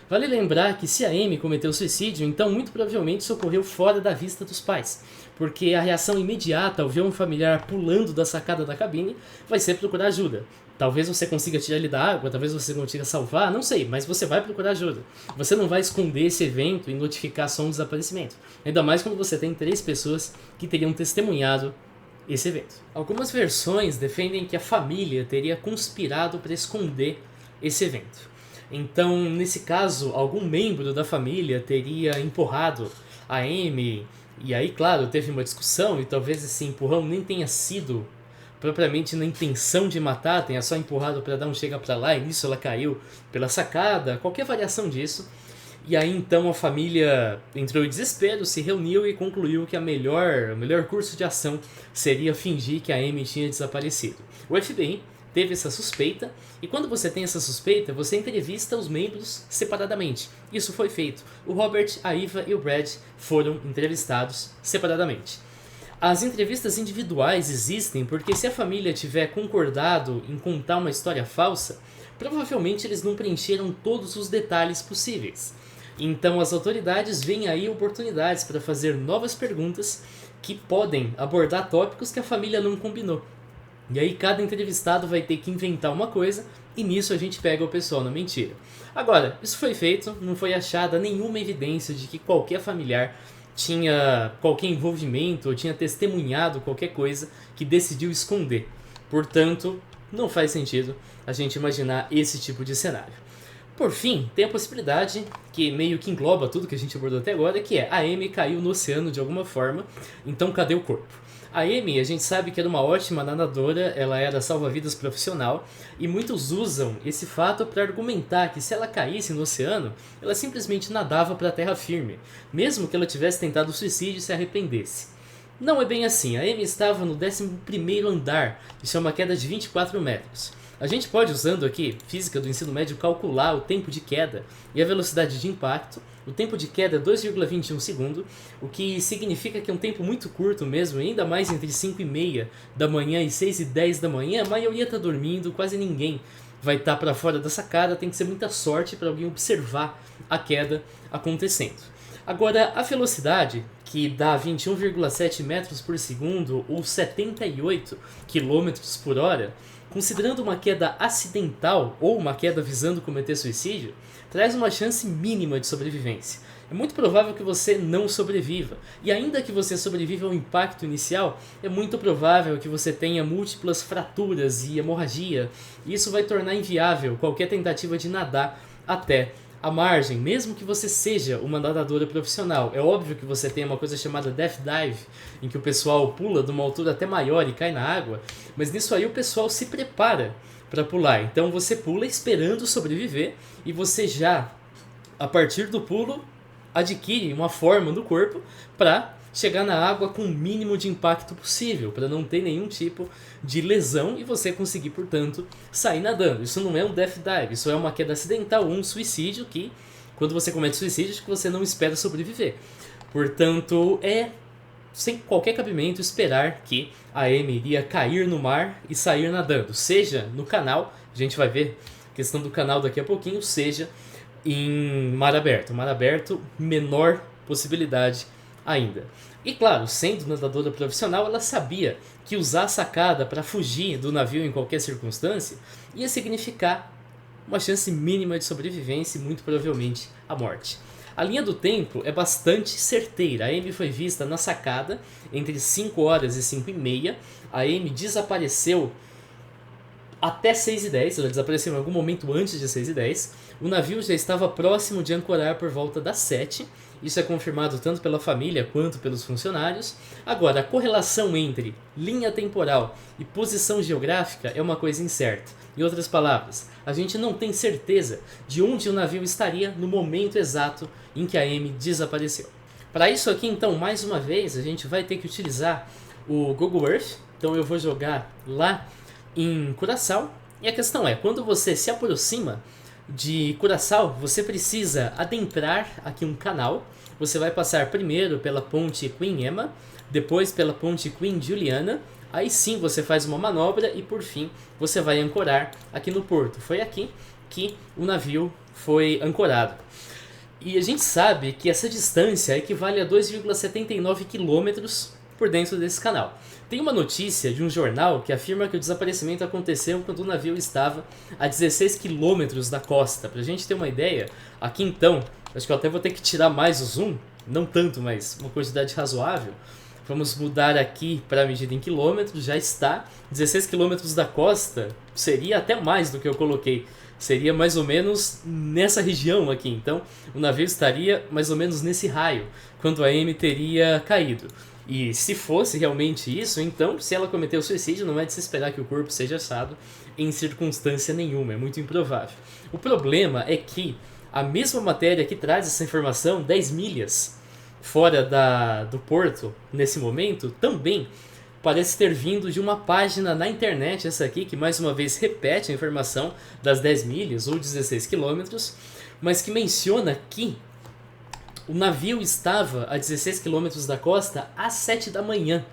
Vale lembrar que se a Amy cometeu suicídio, então muito provavelmente isso ocorreu fora da vista dos pais, porque a reação imediata ao ver um familiar pulando da sacada da cabine vai ser procurar ajuda. Talvez você consiga tirar ele da água, talvez você consiga salvar, não sei, mas você vai procurar ajuda. Você não vai esconder esse evento e notificar só um desaparecimento. Ainda mais quando você tem 3 pessoas que teriam testemunhado esse evento. Algumas versões defendem que a família teria conspirado para esconder esse evento. Então, nesse caso, algum membro da família teria empurrado a Amy, e aí, claro, teve uma discussão, e talvez esse empurrão nem tenha sido propriamente na intenção de matar, tenha só empurrado para dar um chega para lá, e nisso ela caiu pela sacada, qualquer variação disso. E aí então a família entrou em desespero, se reuniu e concluiu que o melhor curso de ação seria fingir que a Amy tinha desaparecido. O FBI teve essa suspeita, e quando você tem essa suspeita, você entrevista os membros separadamente. Isso foi feito. O Robert, a Eva e o Brad foram entrevistados separadamente. As entrevistas individuais existem porque se a família tiver concordado em contar uma história falsa, provavelmente eles não preencheram todos os detalhes possíveis. Então as autoridades veem aí oportunidades para fazer novas perguntas que podem abordar tópicos que a família não combinou. E aí cada entrevistado vai ter que inventar uma coisa e nisso a gente pega o pessoal na mentira. Agora, isso foi feito, não foi achada nenhuma evidência de que qualquer familiar tinha qualquer envolvimento ou tinha testemunhado qualquer coisa que decidiu esconder. Portanto, não faz sentido a gente imaginar esse tipo de cenário. Por fim, tem a possibilidade, que meio que engloba tudo que a gente abordou até agora, que é a Amy caiu no oceano de alguma forma, então cadê o corpo? A Amy, a gente sabe que era uma ótima nadadora, ela era salva-vidas profissional, e muitos usam esse fato para argumentar que se ela caísse no oceano, ela simplesmente nadava para a terra firme, mesmo que ela tivesse tentado suicídio e se arrependesse. Não é bem assim, a Amy estava no 11º andar, isso é uma queda de 24 metros. A gente pode, usando aqui física do ensino médio, calcular o tempo de queda e a velocidade de impacto. O tempo de queda é 2,21 segundo, o que significa que é um tempo muito curto mesmo, ainda mais entre 5h30 da manhã e 6h10 da manhã, a maioria está dormindo, quase ninguém vai estar para fora da sacada, tem que ser muita sorte para alguém observar a queda acontecendo. Agora, a velocidade, que dá 21,7 metros por segundo ou 78 km por hora, considerando uma queda acidental ou uma queda visando cometer suicídio, traz uma chance mínima de sobrevivência. É muito provável que você não sobreviva, e ainda que você sobreviva ao impacto inicial, é muito provável que você tenha múltiplas fraturas e hemorragia, e isso vai tornar inviável qualquer tentativa de nadar até a margem, mesmo que você seja uma nadadora profissional. É óbvio que você tem uma coisa chamada death dive, em que o pessoal pula de uma altura até maior e cai na água, mas nisso aí o pessoal se prepara para pular. Então você pula esperando sobreviver e você já, a partir do pulo, adquire uma forma no corpo para chegar na água com o mínimo de impacto possível, para não ter nenhum tipo de lesão e você conseguir, portanto, sair nadando. Isso não é um death dive, isso é uma queda acidental ou um suicídio que, quando você comete suicídio, que você não espera sobreviver. Portanto, é sem qualquer cabimento esperar que a Amy iria cair no mar e sair nadando, seja no canal, a gente vai ver a questão do canal daqui a pouquinho, seja em mar aberto. Mar aberto, menor possibilidade ainda. E claro, sendo nadadora profissional, ela sabia que usar a sacada para fugir do navio em qualquer circunstância ia significar uma chance mínima de sobrevivência e muito provavelmente a morte. A linha do tempo é bastante certeira. A Amy foi vista na sacada entre 5 horas e 5h30. A Amy desapareceu até 6h10, ela desapareceu em algum momento antes de 6h10. O navio já estava próximo de ancorar por volta das 7h. Isso é confirmado tanto pela família quanto pelos funcionários. Agora, a correlação entre linha temporal e posição geográfica é uma coisa incerta. Em outras palavras, a gente não tem certeza de onde o navio estaria no momento exato em que a Amy desapareceu. Para isso aqui, então, mais uma vez, a gente vai ter que utilizar o Google Earth. Então eu vou jogar lá em Curaçao. E a questão é, quando você se aproxima de Curaçao, você precisa adentrar aqui um canal. Você vai passar primeiro pela ponte Queen Emma, depois pela ponte Queen Juliana. Aí sim você faz uma manobra e por fim você vai ancorar aqui no porto. Foi aqui que o navio foi ancorado. E a gente sabe que essa distância equivale a 2,79 quilômetros por dentro desse canal. Tem uma notícia de um jornal que afirma que o desaparecimento aconteceu quando o navio estava a 16 quilômetros da costa. Pra gente ter uma ideia, aqui então, acho que eu até vou ter que tirar mais o zoom, não tanto, mas uma quantidade razoável. Vamos mudar aqui para a medida em quilômetros, já está 16 quilômetros da costa, seria até mais do que eu coloquei. Seria mais ou menos nessa região aqui, então o navio estaria mais ou menos nesse raio, quando a Amy teria caído. E se fosse realmente isso, então, se ela cometeu suicídio, não é de se esperar que o corpo seja achado em circunstância nenhuma, é muito improvável. O problema é que a mesma matéria que traz essa informação, 10 milhas fora do porto, nesse momento, também parece ter vindo de uma página na internet, essa aqui, que mais uma vez repete a informação das 10 milhas ou 16 quilômetros, mas que menciona que o navio estava a 16 quilômetros da costa às 7 da manhã.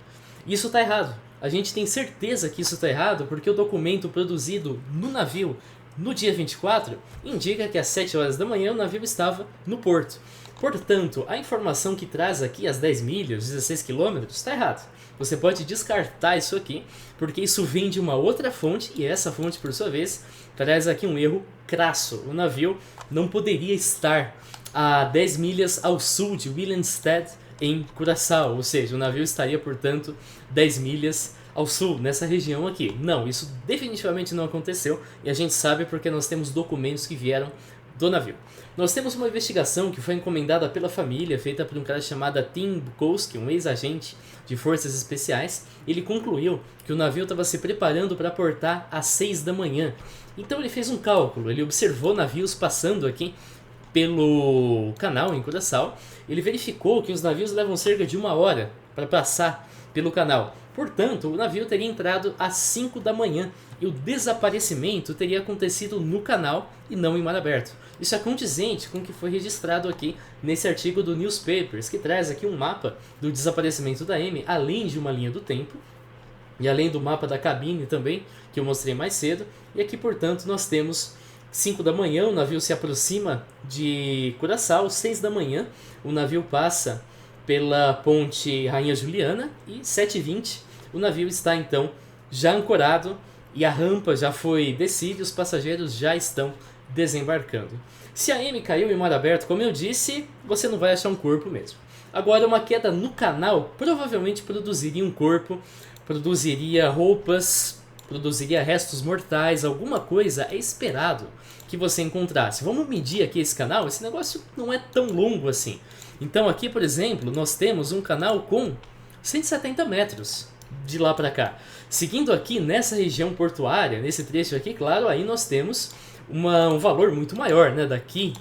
Isso está errado. A gente tem certeza que isso está errado porque o documento produzido no navio no dia 24 indica que às 7 horas da manhã o navio estava no porto. Portanto, a informação que traz aqui, as 10 milhas, 16 quilômetros, está errado. Você pode descartar isso aqui, porque isso vem de uma outra fonte, e essa fonte, por sua vez, traz aqui um erro crasso. O navio não poderia estar a 10 milhas ao sul de Willemstad, em Curaçao, ou seja, o navio estaria, portanto, 10 milhas ao sul, nessa região aqui. Não, isso definitivamente não aconteceu, e a gente sabe porque nós temos documentos que vieram do navio. Nós temos uma investigação que foi encomendada pela família, feita por um cara chamado Tim Bukowski, um ex-agente de forças especiais. Ele concluiu que o navio estava se preparando para aportar às 6 da manhã. Então ele fez um cálculo, ele observou navios passando aqui pelo canal em Curaçao. Ele verificou que os navios levam cerca de 1 hora para passar pelo canal. Portanto, o navio teria entrado às 5 da manhã e o desaparecimento teria acontecido no canal e não em mar aberto. Isso é condizente com o que foi registrado aqui nesse artigo do Newspapers, que traz aqui um mapa do desaparecimento da Amy, além de uma linha do tempo, e além do mapa da cabine também, que eu mostrei mais cedo. E aqui, portanto, nós temos 5 da manhã, o navio se aproxima de Curaçao, 6 da manhã, o navio passa pela ponte Rainha Juliana e 7h20 o navio está então já ancorado e a rampa já foi descida e os passageiros já estão desembarcando. Se a Amy caiu em mar aberto, como eu disse, você não vai achar um corpo mesmo. Agora, uma queda no canal provavelmente produziria um corpo, produziria roupas, produziria restos mortais, alguma coisa é esperado que você encontrasse. Vamos medir aqui esse canal, esse negócio não é tão longo assim. Então aqui, por exemplo, nós temos um canal com 170 metros de lá para cá. Seguindo aqui nessa região portuária, nesse trecho aqui, claro, aí nós temos um valor muito maior, né? Daqui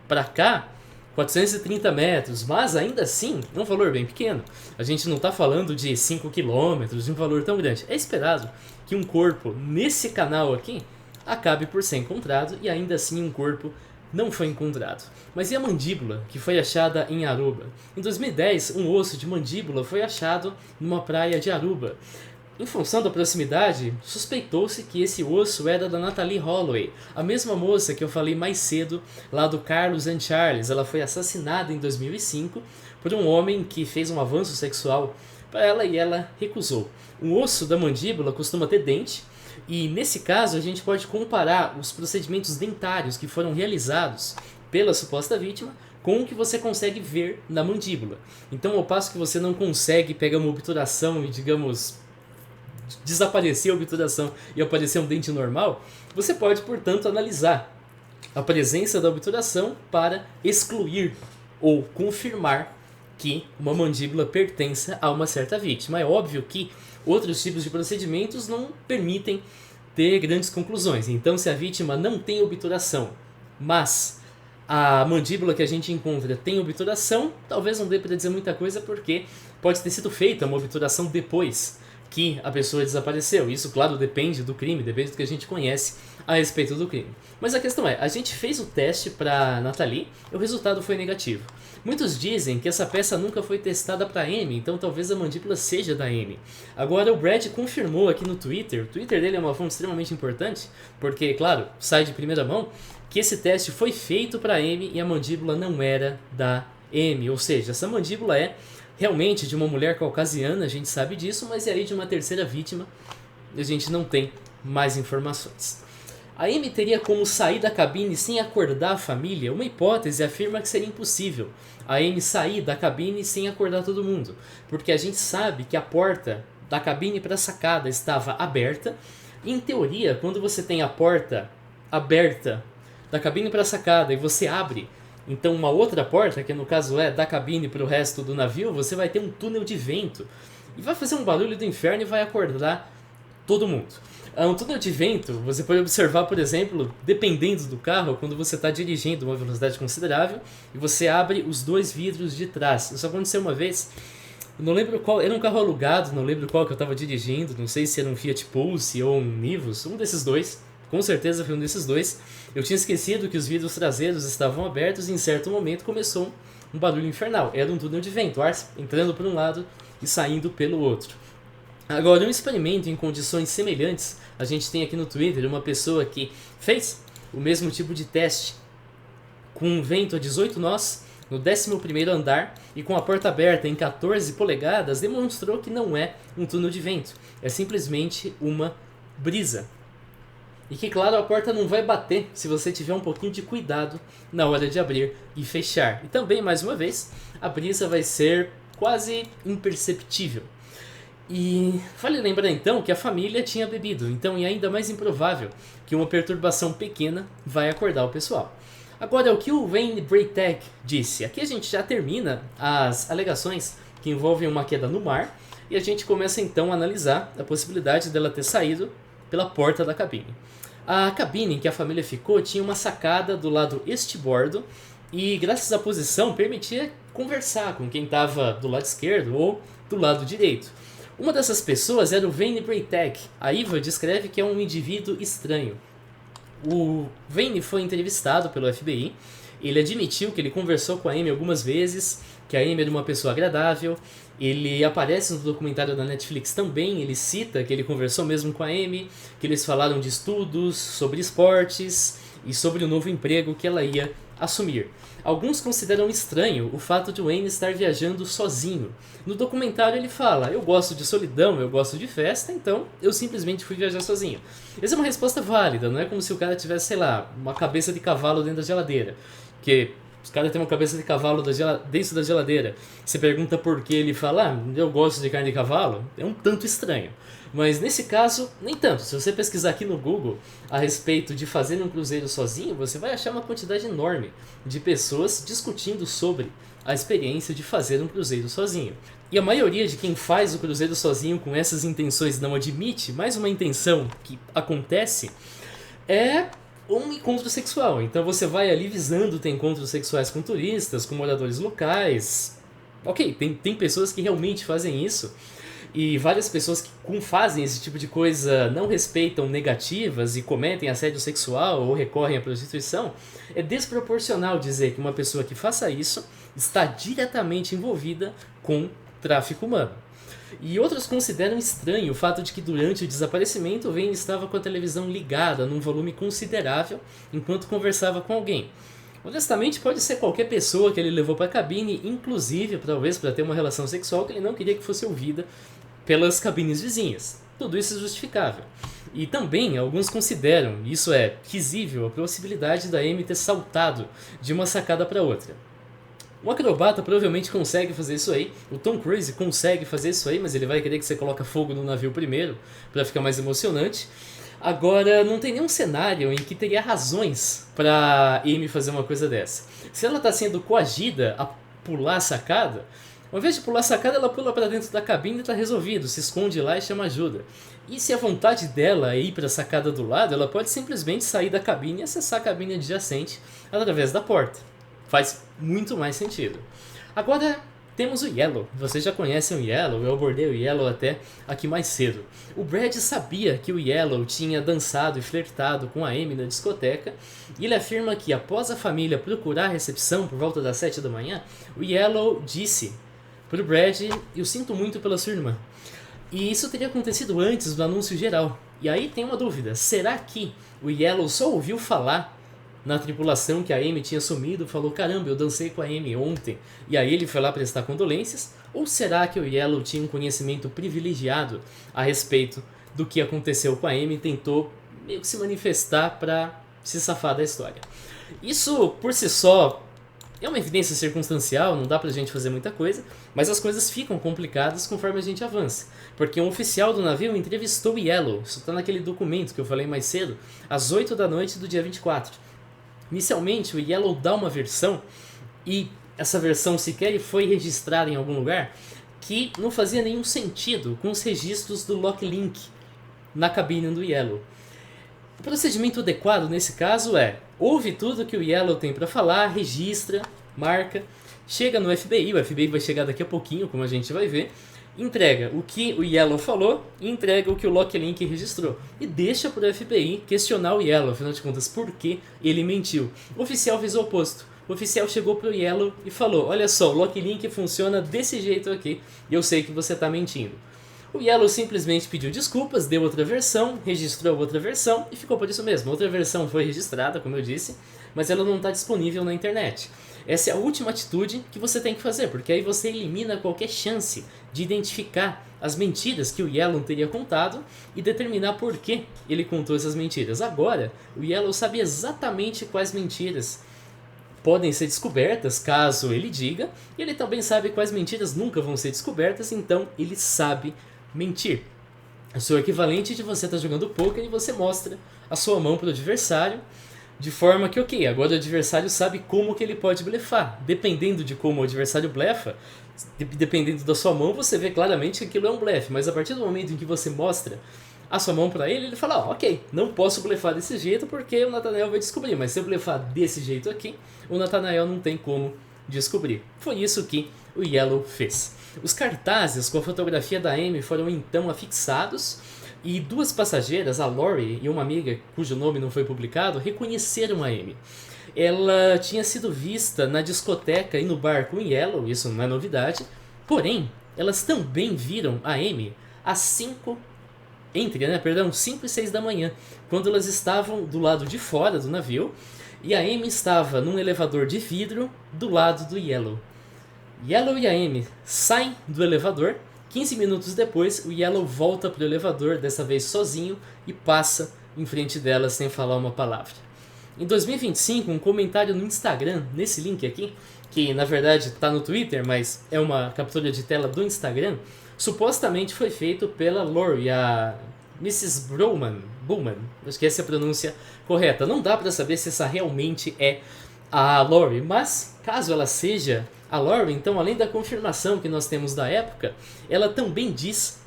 para cá, 430 metros, mas ainda assim é um valor bem pequeno. A gente não está falando de 5 quilômetros, de um valor tão grande. É esperado que um corpo nesse canal aqui acabe por ser encontrado e ainda assim um corpo não foi encontrado. Mas e a mandíbula, que foi achada em Aruba? Em 2010, um osso de mandíbula foi achado numa praia de Aruba. Em função da proximidade, suspeitou-se que esse osso era da Natalie Holloway, a mesma moça que eu falei mais cedo lá do Carlos and Charles. Ela foi assassinada em 2005 por um homem que fez um avanço sexual para ela e ela recusou. Um osso da mandíbula costuma ter dente, e nesse caso a gente pode comparar os procedimentos dentários que foram realizados pela suposta vítima com o que você consegue ver na mandíbula. Então, ao passo que você não consegue pegar uma obturação e, digamos, desaparecer a obturação e aparecer um dente normal, você pode, portanto, analisar a presença da obturação para excluir ou confirmar que uma mandíbula pertença a uma certa vítima. É óbvio que outros tipos de procedimentos não permitem ter grandes conclusões. Então, se a vítima não tem obturação, mas a mandíbula que a gente encontra tem obturação, talvez não dê para dizer muita coisa, porque pode ter sido feita uma obturação depois que a pessoa desapareceu. Isso, claro, depende do crime, depende do que a gente conhece a respeito do crime. Mas a questão é, a gente fez o teste para Natalie e o resultado foi negativo. Muitos dizem que essa peça nunca foi testada para Amy, então talvez a mandíbula seja da Amy. Agora o Brad confirmou aqui no Twitter, o Twitter dele é uma fonte extremamente importante, porque, claro, sai de primeira mão, que esse teste foi feito para Amy e a mandíbula não era da Amy. Ou seja, essa mandíbula é realmente de uma mulher caucasiana, a gente sabe disso, mas é aí de uma terceira vítima, a gente não tem mais informações. A Amy teria como sair da cabine sem acordar a família? Uma hipótese afirma que seria impossível a Amy sair da cabine sem acordar todo mundo, porque a gente sabe que a porta da cabine para a sacada estava aberta. Em teoria, quando você tem a porta aberta da cabine para a sacada e você abre então uma outra porta, que no caso é da cabine para o resto do navio, você vai ter um túnel de vento e vai fazer um barulho do inferno e vai acordar todo mundo. Um túnel de vento, você pode observar, por exemplo, dependendo do carro, quando você está dirigindo uma velocidade considerável e você abre os dois vidros de trás. Isso aconteceu uma vez, eu não lembro qual, era um carro alugado, não lembro qual que eu estava dirigindo, não sei se era um Fiat Pulse ou um Nivus, um desses dois, com certeza foi um desses dois. Eu tinha esquecido que os vidros traseiros estavam abertos e em certo momento começou um barulho infernal. Era um túnel de vento, ar entrando por um lado e saindo pelo outro. Agora, um experimento em condições semelhantes, a gente tem aqui no Twitter uma pessoa que fez o mesmo tipo de teste com um vento a 18 nós no 11º andar e com a porta aberta em 14 polegadas, demonstrou que não é um túnel de vento, é simplesmente uma brisa. E que, claro, a porta não vai bater se você tiver um pouquinho de cuidado na hora de abrir e fechar. E também, mais uma vez, a brisa vai ser quase imperceptível. E vale lembrar então que a família tinha bebido, então é ainda mais improvável que uma perturbação pequena vai acordar o pessoal. Agora, o que o Wayne Braytag disse? Aqui a gente já termina as alegações que envolvem uma queda no mar e a gente começa então a analisar a possibilidade dela ter saído pela porta da cabine. A cabine em que a família ficou tinha uma sacada do lado estibordo e, graças à posição, permitia conversar com quem estava do lado esquerdo ou do lado direito. Uma dessas pessoas era o Wayne Braytag. A Eva descreve que é um indivíduo estranho. O Wayne foi entrevistado pelo FBI. Ele admitiu que ele conversou com a Amy algumas vezes, que a Amy era uma pessoa agradável. Ele aparece no documentário da Netflix também, ele cita que ele conversou mesmo com a Amy, que eles falaram de estudos, sobre esportes e sobre o novo emprego que ela ia assumir. Alguns consideram estranho o fato de Wayne estar viajando sozinho. No documentário ele fala, eu gosto de solidão, eu gosto de festa, então eu simplesmente fui viajar sozinho. Essa é uma resposta válida, não é como se o cara tivesse, sei lá, uma cabeça de cavalo dentro da geladeira. Que os caras têm uma cabeça de cavalo dentro da geladeira. Você pergunta por que, ele fala, eu gosto de carne de cavalo. É um tanto estranho. Mas nesse caso, nem tanto. Se você pesquisar aqui no Google a respeito de fazer um cruzeiro sozinho, você vai achar uma quantidade enorme de pessoas discutindo sobre a experiência de fazer um cruzeiro sozinho. E a maioria de quem faz o cruzeiro sozinho com essas intenções não admite, mas uma intenção que acontece é um encontro sexual. Então você vai ali visando ter encontros sexuais com turistas, com moradores locais. Ok, tem pessoas que realmente fazem isso. E várias pessoas que fazem esse tipo de coisa não respeitam negativas e cometem assédio sexual ou recorrem à prostituição. É desproporcional dizer que uma pessoa que faça isso está diretamente envolvida com tráfico humano. E outros consideram estranho o fato de que durante o desaparecimento o Wayne estava com a televisão ligada num volume considerável enquanto conversava com alguém. Honestamente, pode ser qualquer pessoa que ele levou para a cabine, inclusive talvez para ter uma relação sexual que ele não queria que fosse ouvida pelas cabines vizinhas. Tudo isso é justificável. E também alguns consideram, isso é risível, a possibilidade da Amy ter saltado de uma sacada para outra. Um acrobata provavelmente consegue fazer isso aí, o Tom Cruise consegue fazer isso aí, mas ele vai querer que você coloque fogo no navio primeiro, para ficar mais emocionante. Agora, não tem nenhum cenário em que teria razões para Amy fazer uma coisa dessa. Se ela está sendo coagida a pular a sacada, ao invés de pular a sacada, ela pula para dentro da cabine e está resolvido, se esconde lá e chama ajuda. E se a vontade dela é ir para a sacada do lado, ela pode simplesmente sair da cabine e acessar a cabine adjacente através da porta. Faz muito mais sentido. Agora, temos o Yellow. Vocês já conhecem o Yellow, eu abordei o Yellow até aqui mais cedo. O Brad sabia que o Yellow tinha dançado e flertado com a Amy na discoteca, e ele afirma que após a família procurar a recepção por volta das 7 da manhã, o Yellow disse pro Brad, eu sinto muito pela sua irmã. E isso teria acontecido antes do anúncio geral. E aí tem uma dúvida, será que o Yellow só ouviu falar na tripulação que a Amy tinha sumido, falou, caramba, eu dancei com a Amy ontem, e aí ele foi lá prestar condolências? Ou será que o Yellow tinha um conhecimento privilegiado a respeito do que aconteceu com a Amy e tentou meio que se manifestar para se safar da história? Isso, por si só, é uma evidência circunstancial, não dá pra gente fazer muita coisa, mas as coisas ficam complicadas conforme a gente avança. Porque um oficial do navio entrevistou o Yellow, isso tá naquele documento que eu falei mais cedo, às 8 da noite do dia 24. Inicialmente, o Yellow dá uma versão, e essa versão sequer foi registrada em algum lugar, que não fazia nenhum sentido com os registros do Locklink na cabine do Yellow. O procedimento adequado nesse caso é, ouve tudo que o Yellow tem para falar, registra, marca, chega no FBI, o FBI vai chegar daqui a pouquinho, como a gente vai ver, entrega o que o Yellow falou e entrega o que o Locklink registrou. E deixa para o FBI questionar o Yellow, afinal de contas, por que ele mentiu. O oficial fez o oposto. o oficial chegou pro Yellow e falou: olha só, o Locklink funciona desse jeito aqui e eu sei que você tá mentindo. O Yellow simplesmente pediu desculpas, deu outra versão, registrou outra versão e ficou por isso mesmo. Outra versão foi registrada, como eu disse, mas ela não está disponível na internet. Essa é a última atitude que você tem que fazer, porque aí você elimina qualquer chance de identificar as mentiras que o Yellow teria contado e determinar por que ele contou essas mentiras. Agora, o Yellow sabe exatamente quais mentiras podem ser descobertas caso ele diga, e ele também sabe quais mentiras nunca vão ser descobertas, então ele sabe mentir. É o equivalente de você estar jogando poker e você mostra a sua mão para o adversário, de forma que, ok, agora o adversário sabe como que ele pode blefar. Dependendo de como o adversário blefa, dependendo da sua mão, você vê claramente que aquilo é um blefe, mas a partir do momento em que você mostra a sua mão para ele, ele fala, ok, não posso blefar desse jeito porque o Nathanael vai descobrir, mas se eu blefar desse jeito aqui, o Nathanael não tem como descobrir. Foi isso que o Yellow fez. Os cartazes com a fotografia da Amy foram então afixados e duas passageiras, a Lori e uma amiga cujo nome não foi publicado, reconheceram a Amy. Ela tinha sido vista na discoteca e no bar com Yellow, isso não é novidade, porém, elas também viram a Amy às 5 e 6 da manhã, quando elas estavam do lado de fora do navio e a Amy estava num elevador de vidro do lado do Yellow. Yellow e a Amy saem do elevador. 15 minutos depois, o Yellow volta para o elevador, dessa vez sozinho, e passa em frente dela sem falar uma palavra. Em 2025, um comentário no Instagram, nesse link aqui, que na verdade está no Twitter, mas é uma captura de tela do Instagram, supostamente foi feito pela Lori, a Mrs. Bowman, acho que essa é a pronúncia correta. Não dá para saber se essa realmente é a Lori, mas caso ela seja a Lori, então além da confirmação que nós temos da época, ela também diz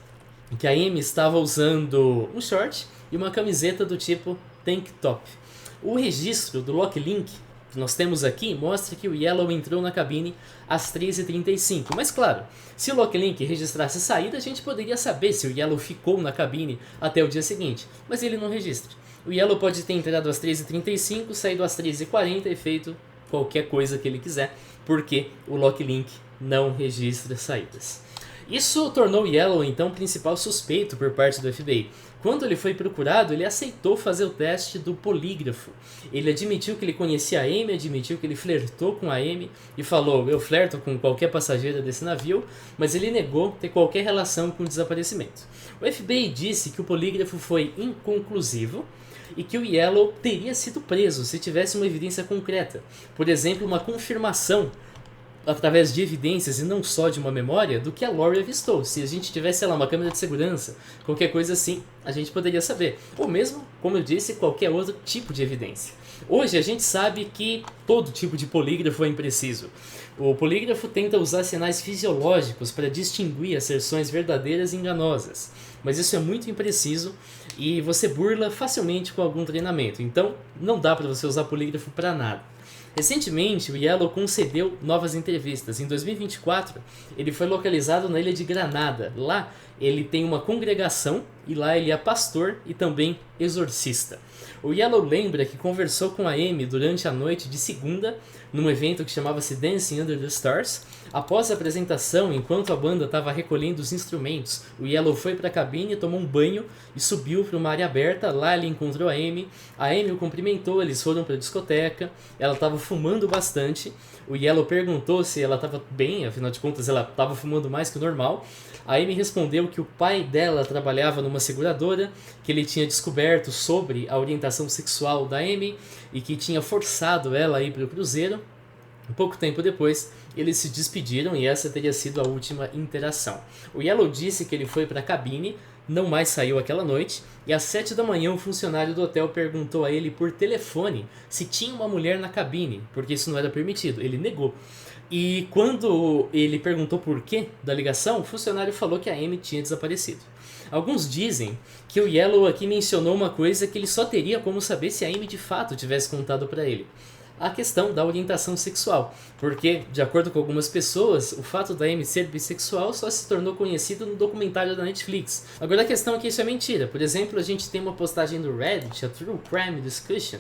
que a Amy estava usando um short e uma camiseta do tipo tank top. O registro do Locklink que nós temos aqui mostra que o Yellow entrou na cabine às 3h35, mas claro, se o Locklink registrasse a saída, a gente poderia saber se o Yellow ficou na cabine até o dia seguinte, mas ele não registra. O Yellow pode ter entrado às 3h35, saído às 3h40 e feito qualquer coisa que ele quiser, porque o Locklink não registra saídas. Isso tornou Yellow então o principal suspeito por parte do FBI. Quando ele foi procurado, ele aceitou fazer o teste do polígrafo. Ele admitiu que ele conhecia a Amy, admitiu que ele flertou com a Amy e falou, eu flerto com qualquer passageira desse navio, mas ele negou ter qualquer relação com o desaparecimento. O FBI disse que o polígrafo foi inconclusivo e que o Yellow teria sido preso se tivesse uma evidência concreta. Por exemplo, uma confirmação através de evidências e não só de uma memória do que a Lori avistou. Se a gente tivesse, sei lá, uma câmera de segurança, qualquer coisa assim, a gente poderia saber. Ou mesmo, como eu disse, qualquer outro tipo de evidência. Hoje a gente sabe que todo tipo de polígrafo é impreciso. O polígrafo tenta usar sinais fisiológicos para distinguir asserções verdadeiras e enganosas. Mas isso é muito impreciso e você burla facilmente com algum treinamento. Então não dá para você usar polígrafo para nada. Recentemente, o Yellow concedeu novas entrevistas. Em 2024, ele foi localizado na ilha de Granada. Lá, ele tem uma congregação e lá ele é pastor e também exorcista. O Yellow lembra que conversou com a Amy durante a noite de segunda, num evento que chamava-se Dancing Under the Stars. Após a apresentação, enquanto a banda estava recolhendo os instrumentos, o Yellow foi para a cabine, tomou um banho e subiu para uma área aberta. Lá ele encontrou a Amy. A Amy o cumprimentou, eles foram para a discoteca. Ela estava fumando bastante. O Yellow perguntou se ela estava bem, afinal de contas ela estava fumando mais que o normal. A Amy respondeu que o pai dela trabalhava numa seguradora, que ele tinha descoberto sobre a orientação sexual da Amy e que tinha forçado ela a ir para o cruzeiro. Pouco tempo depois, eles se despediram e essa teria sido a última interação. O Yellow disse que ele foi para a cabine, não mais saiu aquela noite, e às 7 da manhã um funcionário do hotel perguntou a ele por telefone se tinha uma mulher na cabine, porque isso não era permitido. Ele negou. E quando ele perguntou por quê da ligação, o funcionário falou que a Amy tinha desaparecido. Alguns dizem que o Yellow aqui mencionou uma coisa que ele só teria como saber se a Amy de fato tivesse contado para ele. A questão da orientação sexual, porque, de acordo com algumas pessoas, o fato da Amy ser bissexual só se tornou conhecido no documentário da Netflix. Agora a questão é que isso é mentira. Por exemplo, a gente tem uma postagem do Reddit, a True Crime Discussion,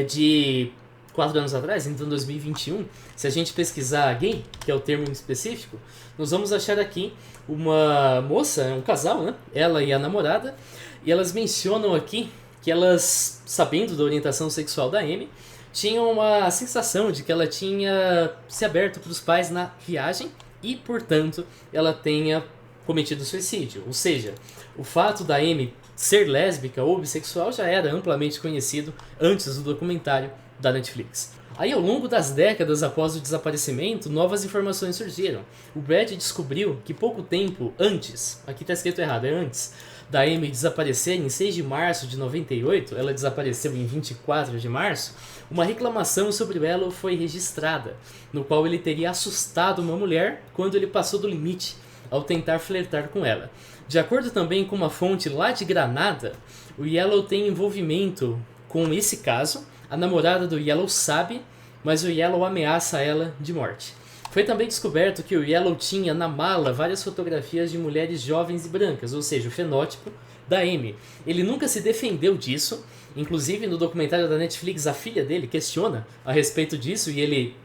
de 4 anos atrás, então 2021, se a gente pesquisar gay, que é o termo específico, nós vamos achar aqui uma moça, um casal, né? Ela e a namorada, e elas mencionam aqui que elas, sabendo da orientação sexual da Amy, tinham uma sensação de que ela tinha se aberto para os pais na viagem e, portanto, ela tenha cometido suicídio. Ou seja, o fato da Amy ser lésbica ou bissexual já era amplamente conhecido antes do documentário da Netflix. Aí, ao longo das décadas após o desaparecimento, novas informações surgiram. O Brad descobriu que pouco tempo antes, aqui está escrito errado, é antes, da Amy desaparecer em 6 de março de 98, ela desapareceu em 24 de março, uma reclamação sobre o Yellow foi registrada, no qual ele teria assustado uma mulher quando ele passou do limite ao tentar flertar com ela. De acordo também com uma fonte lá de Granada, o Yellow tem envolvimento com esse caso, a namorada do Yellow sabe, mas o Yellow ameaça ela de morte. Foi também descoberto que o Yellow tinha na mala várias fotografias de mulheres jovens e brancas, ou seja, o fenótipo da Amy. Ele nunca se defendeu disso, inclusive no documentário da Netflix a filha dele questiona a respeito disso e ele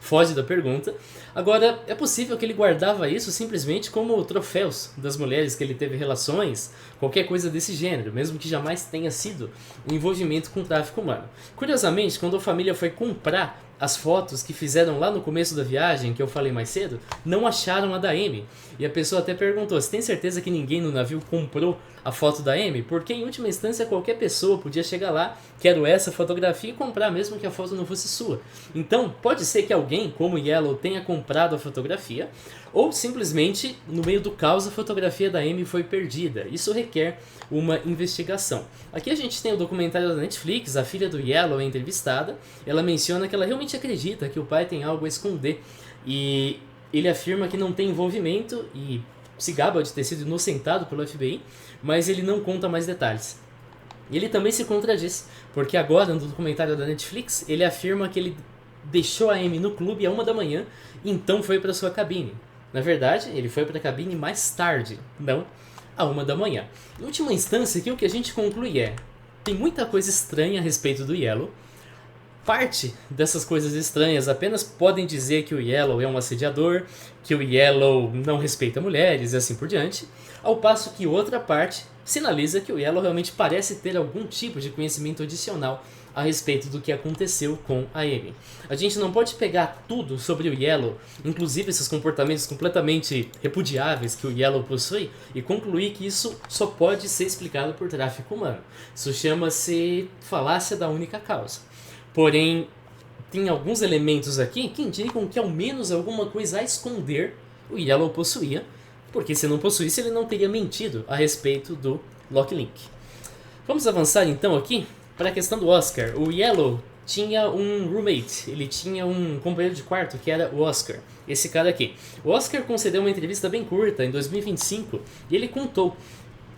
foge da pergunta. Agora, é possível que ele guardava isso simplesmente como troféus das mulheres que ele teve relações, qualquer coisa desse gênero, mesmo que jamais tenha sido um envolvimento com tráfico humano. Curiosamente, quando a família foi comprar as fotos que fizeram lá no começo da viagem, que eu falei mais cedo, não acharam a da Amy. E a pessoa até perguntou, você tem certeza que ninguém no navio comprou a foto da Amy? Porque em última instância qualquer pessoa podia chegar lá, quero essa fotografia e comprar, mesmo que a foto não fosse sua. Então pode ser que alguém, como Yellow, tenha comprado a fotografia, ou simplesmente no meio do caos a fotografia da Amy foi perdida. Isso requer uma investigação. Aqui a gente tem o documentário da Netflix, a filha do Yellow é entrevistada, ela menciona que ela realmente acredita que o pai tem algo a esconder e ele afirma que não tem envolvimento e se gaba de ter sido inocentado pelo FBI, mas ele não conta mais detalhes. E ele também se contradiz, porque agora no documentário da Netflix ele afirma que ele deixou a Amy no clube à 1 da manhã e então foi para sua cabine. Na verdade, ele foi para a cabine mais tarde, não à 1 da manhã. Em última instância, aqui o que a gente conclui é: tem muita coisa estranha a respeito do Yellow. Parte dessas coisas estranhas apenas podem dizer que o Yellow é um assediador, que o Yellow não respeita mulheres e assim por diante, ao passo que outra parte sinaliza que o Yellow realmente parece ter algum tipo de conhecimento adicional a respeito do que aconteceu com a Amy. A gente não pode pegar tudo sobre o Yellow, inclusive esses comportamentos completamente repudiáveis que o Yellow possui, e concluir que isso só pode ser explicado por tráfico humano. Isso chama-se falácia da única causa. Porém, tem alguns elementos aqui que indicam que ao menos alguma coisa a esconder o Yellow possuía, porque se não possuísse ele não teria mentido a respeito do Locklink. Vamos avançar então aqui para a questão do Oscar. O Yellow tinha um roommate, ele tinha um companheiro de quarto que era o Oscar, esse cara aqui. O Oscar concedeu uma entrevista bem curta em 2025 e ele contou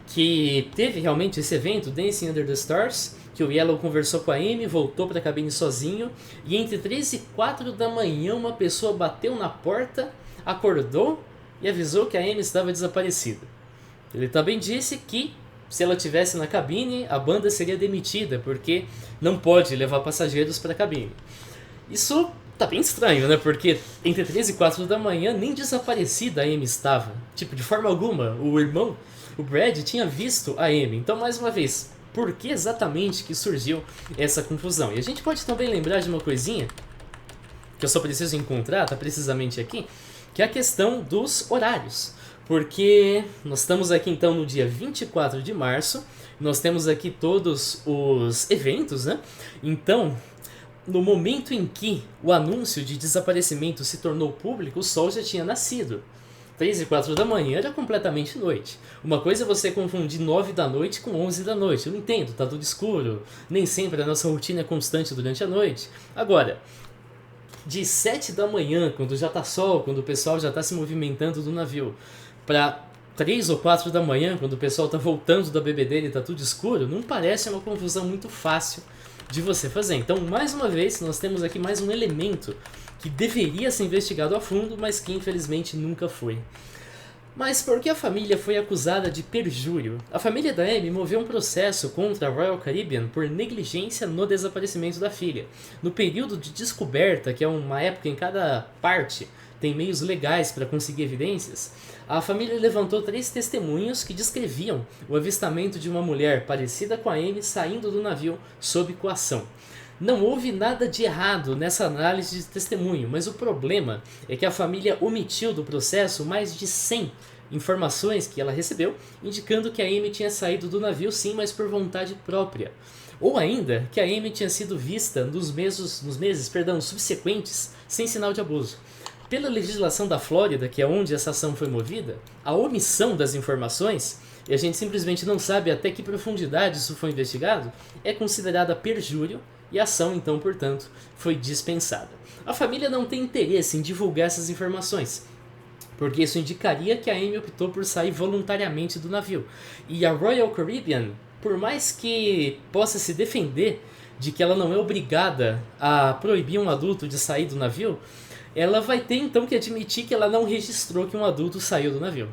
que teve realmente esse evento, Dancing Under the Stars, que o Yellow conversou com a Amy, voltou para a cabine sozinho, e entre 3 e 4 da manhã uma pessoa bateu na porta, acordou e avisou que a Amy estava desaparecida. Ele também disse que se ela estivesse na cabine, a banda seria demitida, porque não pode levar passageiros para a cabine. Isso tá bem estranho, né? Porque entre 3 e 4 da manhã nem desaparecida a Amy estava. Tipo, de forma alguma, o irmão, o Brad, tinha visto a Amy. Então, mais uma vez, por que exatamente que surgiu essa confusão? E a gente pode também lembrar de uma coisinha que eu só preciso encontrar, tá precisamente aqui, que é a questão dos horários. Porque nós estamos aqui então no dia 24 de março, nós temos aqui todos os eventos, né? Então, no momento em que o anúncio de desaparecimento se tornou público, o sol já tinha nascido. 3 e 4 da manhã era completamente noite. Uma coisa é você confundir 9 da noite com 11 da noite. Eu entendo, tá tudo escuro. Nem sempre a nossa rotina é constante durante a noite. Agora, de 7 da manhã, quando já tá sol, quando o pessoal já tá se movimentando do navio, para 3 ou 4 da manhã, quando o pessoal tá voltando da bebedeira e tá tudo escuro, não parece uma confusão muito fácil de você fazer. Então, mais uma vez, nós temos aqui mais um elemento que deveria ser investigado a fundo, mas que infelizmente nunca foi. Mas por que a família foi acusada de perjúrio? A família da Amy moveu um processo contra a Royal Caribbean por negligência no desaparecimento da filha. No período de descoberta, que é uma época em cada parte tem meios legais para conseguir evidências, a família levantou 3 testemunhos que descreviam o avistamento de uma mulher parecida com a Amy saindo do navio sob coação. Não houve nada de errado nessa análise de testemunho, mas o problema é que a família omitiu do processo mais de 100 informações que ela recebeu, indicando que a Amy tinha saído do navio sim, mas por vontade própria. Ou ainda, que a Amy tinha sido vista nos meses subsequentes sem sinal de abuso. Pela legislação da Flórida, que é onde essa ação foi movida, a omissão das informações, e a gente simplesmente não sabe até que profundidade isso foi investigado, é considerada perjúrio e a ação, então, portanto, foi dispensada. A família não tem interesse em divulgar essas informações, porque isso indicaria que a Amy optou por sair voluntariamente do navio. E a Royal Caribbean, por mais que possa se defender de que ela não é obrigada a proibir um adulto de sair do navio, ela vai ter então que admitir que ela não registrou que um adulto saiu do navio.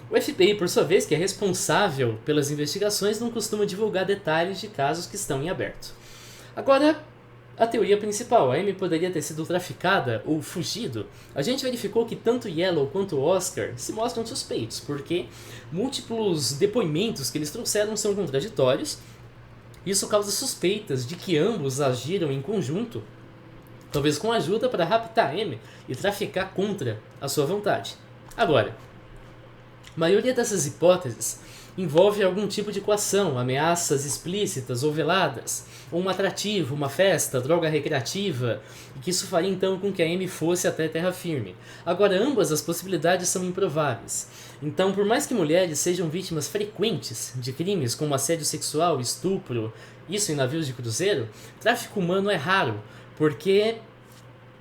O FBI, por sua vez, que é responsável pelas investigações, não costuma divulgar detalhes de casos que estão em aberto. Agora, a teoria principal, a Amy poderia ter sido traficada ou fugido. A gente verificou que tanto Yellow quanto Oscar se mostram suspeitos, porque múltiplos depoimentos que eles trouxeram são contraditórios. Isso causa suspeitas de que ambos agiram em conjunto, talvez com ajuda para raptar a Amy e traficar contra a sua vontade. Agora, a maioria dessas hipóteses envolve algum tipo de coação, ameaças explícitas ou veladas, ou um atrativo, uma festa, droga recreativa, e que isso faria então com que a Amy fosse até terra firme. Agora, ambas as possibilidades são improváveis. Então, por mais que mulheres sejam vítimas frequentes de crimes como assédio sexual, estupro, isso em navios de cruzeiro, tráfico humano é raro, porque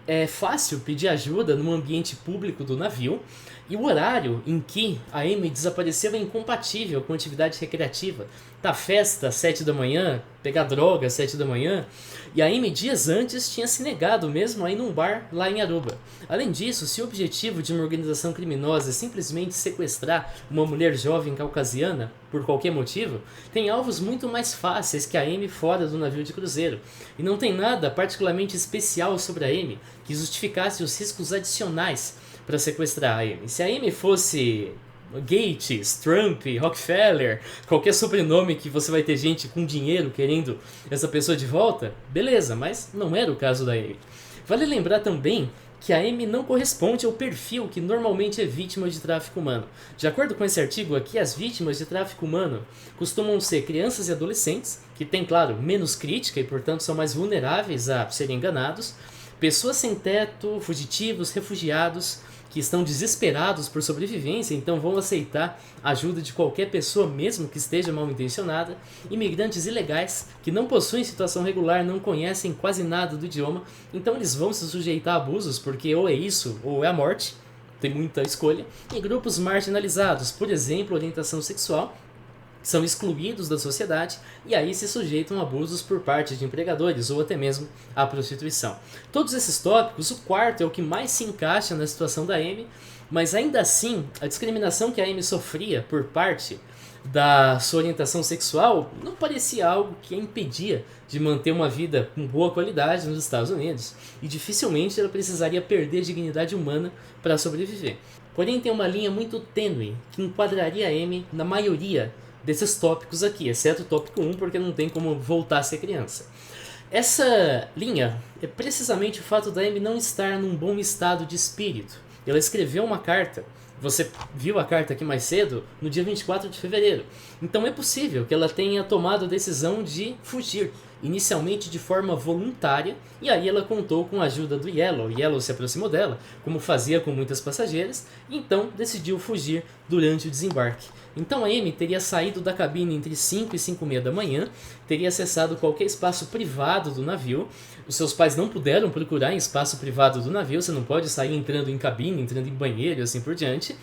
é fácil pedir ajuda no ambiente público do navio, e o horário em que a Amy desapareceu é incompatível com atividade recreativa. Tá festa às 7 da manhã, pegar droga às 7 da manhã, e a Amy dias antes tinha se negado mesmo a ir num bar lá em Aruba. Além disso, se o objetivo de uma organização criminosa é simplesmente sequestrar uma mulher jovem caucasiana, por qualquer motivo, tem alvos muito mais fáceis que a Amy fora do navio de cruzeiro. E não tem nada particularmente especial sobre a Amy que justificasse os riscos adicionais para sequestrar a Amy. Se a Amy fosse Gates, Trump, Rockefeller, qualquer sobrenome que você vai ter gente com dinheiro querendo essa pessoa de volta, beleza, mas não era o caso da Amy. Vale lembrar também que a Amy não corresponde ao perfil que normalmente é vítima de tráfico humano. De acordo com esse artigo aqui, as vítimas de tráfico humano costumam ser crianças e adolescentes, que têm, claro, menos crítica e, portanto, são mais vulneráveis a serem enganados, pessoas sem teto, fugitivos, refugiados, que estão desesperados por sobrevivência, então vão aceitar a ajuda de qualquer pessoa, mesmo que esteja mal intencionada, imigrantes ilegais, que não possuem situação regular, não conhecem quase nada do idioma, então eles vão se sujeitar a abusos, porque ou é isso ou é a morte, tem muita escolha, e grupos marginalizados, por exemplo, orientação sexual, são excluídos da sociedade e aí se sujeitam a abusos por parte de empregadores ou até mesmo à prostituição. Todos esses tópicos, o quarto é o que mais se encaixa na situação da Amy, mas ainda assim a discriminação que a Amy sofria por parte da sua orientação sexual não parecia algo que a impedia de manter uma vida com boa qualidade nos Estados Unidos, e dificilmente ela precisaria perder dignidade humana para sobreviver. Porém, tem uma linha muito tênue que enquadraria a Amy na maioria desses tópicos aqui, exceto o tópico 1, porque não tem como voltar a ser criança. Essa linha é precisamente o fato da Amy não estar num bom estado de espírito. Ela escreveu uma carta, você viu a carta aqui mais cedo, no dia 24 de fevereiro. Então é possível que ela tenha tomado a decisão de fugir, inicialmente de forma voluntária, e aí ela contou com a ajuda do Yellow. Yellow se aproximou dela, como fazia com muitas passageiras, e então decidiu fugir durante o desembarque. Então a Amy teria saído da cabine entre 5 e 5:30 da manhã, teria acessado qualquer espaço privado do navio. Os seus pais não puderam procurar em espaço privado do navio, você não pode sair entrando em cabine, entrando em banheiro e assim por diante.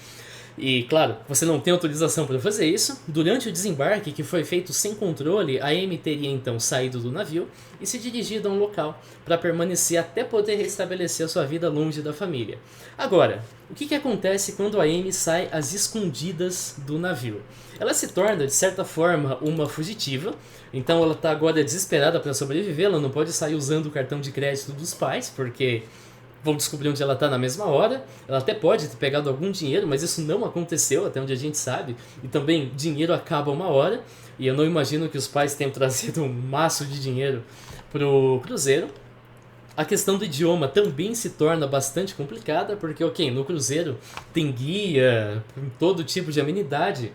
E claro, você não tem autorização para fazer isso. Durante o desembarque, que foi feito sem controle, a Amy teria então saído do navio e se dirigido a um local para permanecer até poder restabelecer a sua vida longe da família. Agora, o que acontece quando a Amy sai às escondidas do navio? Ela se torna, de certa forma, uma fugitiva, então ela está agora desesperada para sobreviver, ela não pode sair usando o cartão de crédito dos pais, porque vão descobrir onde ela está na mesma hora. Ela até pode ter pegado algum dinheiro, mas isso não aconteceu, até onde a gente sabe. E também, dinheiro acaba uma hora, e eu não imagino que os pais tenham trazido um maço de dinheiro pro cruzeiro. A questão do idioma também se torna bastante complicada, porque, ok, no cruzeiro tem guia, todo tipo de amenidade.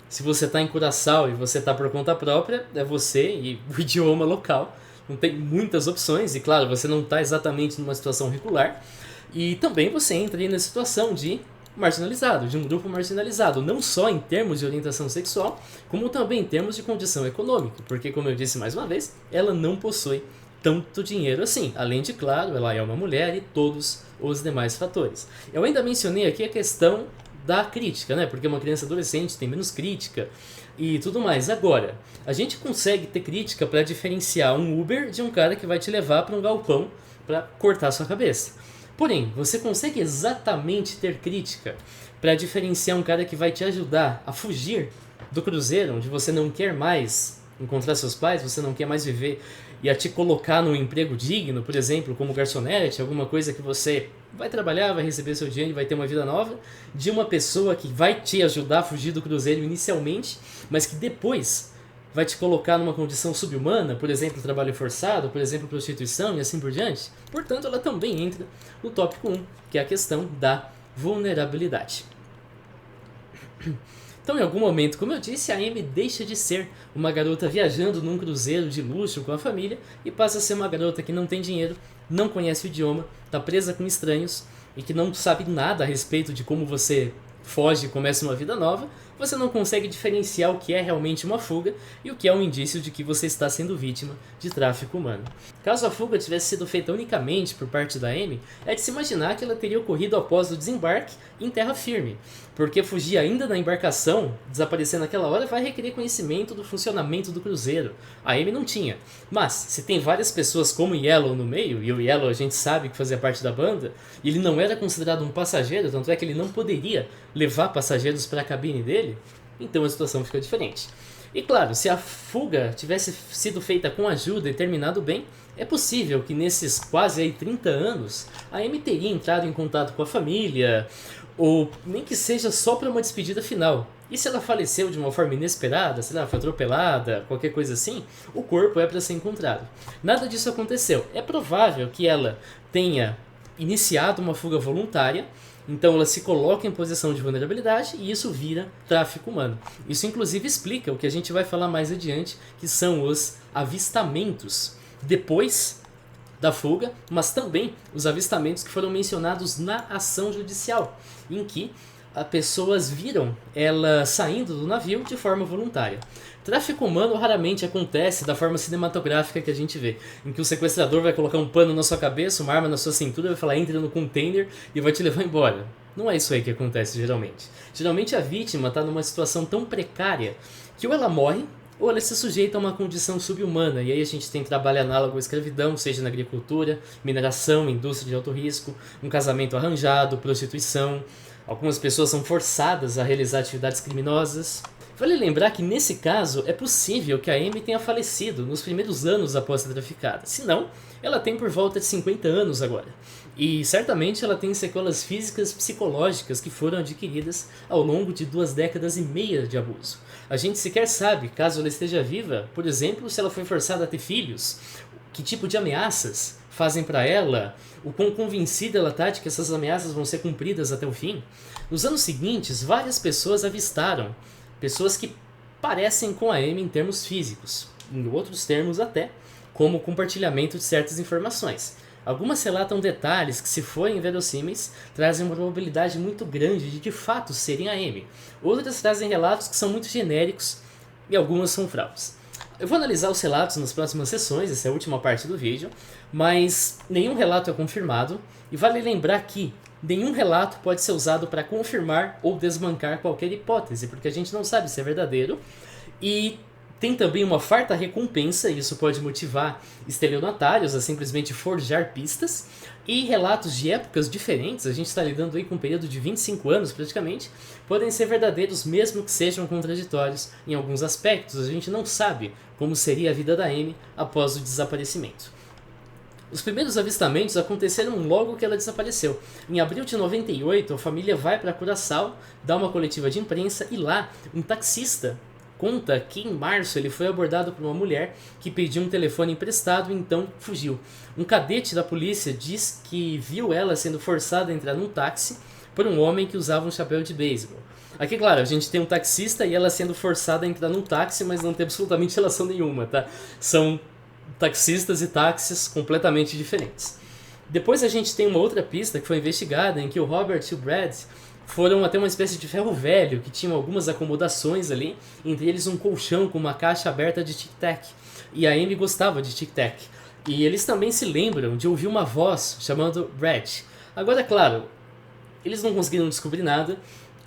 Se você está em Curaçao e você está por conta própria, é você e o idioma local. Não tem muitas opções, e claro, você não está exatamente numa situação regular. E também você entra aí na situação de marginalizado, de um grupo marginalizado, não só em termos de orientação sexual, como também em termos de condição econômica, porque, como eu disse mais uma vez, ela não possui tanto dinheiro assim, além de, claro, ela é uma mulher e todos os demais fatores. Eu ainda mencionei aqui a questão da crítica, né? Porque uma criança adolescente tem menos crítica e tudo mais. Agora, a gente consegue ter crítica para diferenciar um Uber de um cara que vai te levar para um galpão para cortar sua cabeça. Porém, você consegue exatamente ter crítica para diferenciar um cara que vai te ajudar a fugir do cruzeiro, onde você não quer mais encontrar seus pais, você não quer mais viver, e a te colocar num emprego digno, por exemplo, como garçonete, alguma coisa que você vai trabalhar, vai receber seu dinheiro e vai ter uma vida nova, de uma pessoa que vai te ajudar a fugir do cruzeiro inicialmente, mas que depois vai te colocar numa condição subhumana, por exemplo, trabalho forçado, por exemplo, prostituição e assim por diante. Portanto, ela também entra no tópico 1, que é a questão da vulnerabilidade. Então, em algum momento, como eu disse, a Amy deixa de ser uma garota viajando num cruzeiro de luxo com a família e passa a ser uma garota que não tem dinheiro, não conhece o idioma, está presa com estranhos e que não sabe nada a respeito de como você foge e começa uma vida nova. Você não consegue diferenciar o que é realmente uma fuga e o que é um indício de que você está sendo vítima de tráfico humano. Caso a fuga tivesse sido feita unicamente por parte da Amy, é de se imaginar que ela teria ocorrido após o desembarque em terra firme, porque fugir ainda na embarcação, desaparecer naquela hora, vai requerer conhecimento do funcionamento do cruzeiro. A Amy não tinha. Mas, se tem várias pessoas como o Yellow no meio, e o Yellow a gente sabe que fazia parte da banda, e ele não era considerado um passageiro, tanto é que ele não poderia levar passageiros para a cabine dele, então a situação fica diferente. E claro, se a fuga tivesse sido feita com ajuda e terminado bem, é possível que nesses quase aí 30 anos a Amy teria entrado em contato com a família, ou nem que seja só para uma despedida final. E se ela faleceu de uma forma inesperada, sei lá, foi atropelada, qualquer coisa assim, o corpo é para ser encontrado. Nada disso aconteceu. É provável que ela tenha iniciado uma fuga voluntária, então ela se coloca em posição de vulnerabilidade e isso vira tráfico humano. Isso inclusive explica o que a gente vai falar mais adiante, que são os avistamentos depois da fuga, mas também os avistamentos que foram mencionados na ação judicial, em que as pessoas viram ela saindo do navio de forma voluntária. Tráfico humano raramente acontece da forma cinematográfica que a gente vê, em que o sequestrador vai colocar um pano na sua cabeça, uma arma na sua cintura, vai falar entra no container e vai te levar embora. Não é isso aí que acontece geralmente. Geralmente a vítima está numa situação tão precária que ou ela morre ou ela se sujeita a uma condição subhumana, e aí a gente tem trabalho análogo à escravidão, seja na agricultura, mineração, indústria de alto risco, um casamento arranjado, prostituição. Algumas pessoas são forçadas a realizar atividades criminosas. Vale lembrar que nesse caso é possível que a Amy tenha falecido nos primeiros anos após ser traficada. Se não, ela tem por volta de 50 anos agora. E certamente ela tem sequelas físicas e psicológicas que foram adquiridas ao longo de 2 décadas e meia de abuso. A gente sequer sabe, caso ela esteja viva, por exemplo, se ela foi forçada a ter filhos, que tipo de ameaças fazem para ela, o quão convencida ela está de que essas ameaças vão ser cumpridas até o fim. Nos anos seguintes, várias pessoas avistaram pessoas que parecem com a Amy em termos físicos, em outros termos até, como o compartilhamento de certas informações. Algumas relatam detalhes que, se forem verossímeis, trazem uma probabilidade muito grande de fato serem a Amy. Outras trazem relatos que são muito genéricos e algumas são fraudes. Eu vou analisar os relatos nas próximas sessões, essa é a última parte do vídeo, mas nenhum relato é confirmado, e vale lembrar que nenhum relato pode ser usado para confirmar ou desbancar qualquer hipótese, porque a gente não sabe se é verdadeiro. E tem também uma farta recompensa, e isso pode motivar estelionatários a simplesmente forjar pistas, e relatos de épocas diferentes, a gente está lidando aí com um período de 25 anos praticamente, podem ser verdadeiros mesmo que sejam contraditórios em alguns aspectos. A gente não sabe como seria a vida da Amy após o desaparecimento. Os primeiros avistamentos aconteceram logo que ela desapareceu. Em abril de 98, a família vai para Curaçao, dá uma coletiva de imprensa, e lá um taxista conta que em março ele foi abordado por uma mulher que pediu um telefone emprestado e então fugiu. Um cadete da polícia diz que viu ela sendo forçada a entrar num táxi por um homem que usava um chapéu de beisebol. Aqui, claro, a gente tem um taxista e ela sendo forçada a entrar num táxi, mas não tem absolutamente relação nenhuma, tá? São taxistas e táxis completamente diferentes. Depois a gente tem uma outra pista que foi investigada, em que o Robert e o Brad foram até uma espécie de ferro velho que tinha algumas acomodações ali, entre eles um colchão com uma caixa aberta de tic-tac. E a Amy gostava de tic-tac. E eles também se lembram de ouvir uma voz chamando Brad. Agora, claro, eles não conseguiram descobrir nada,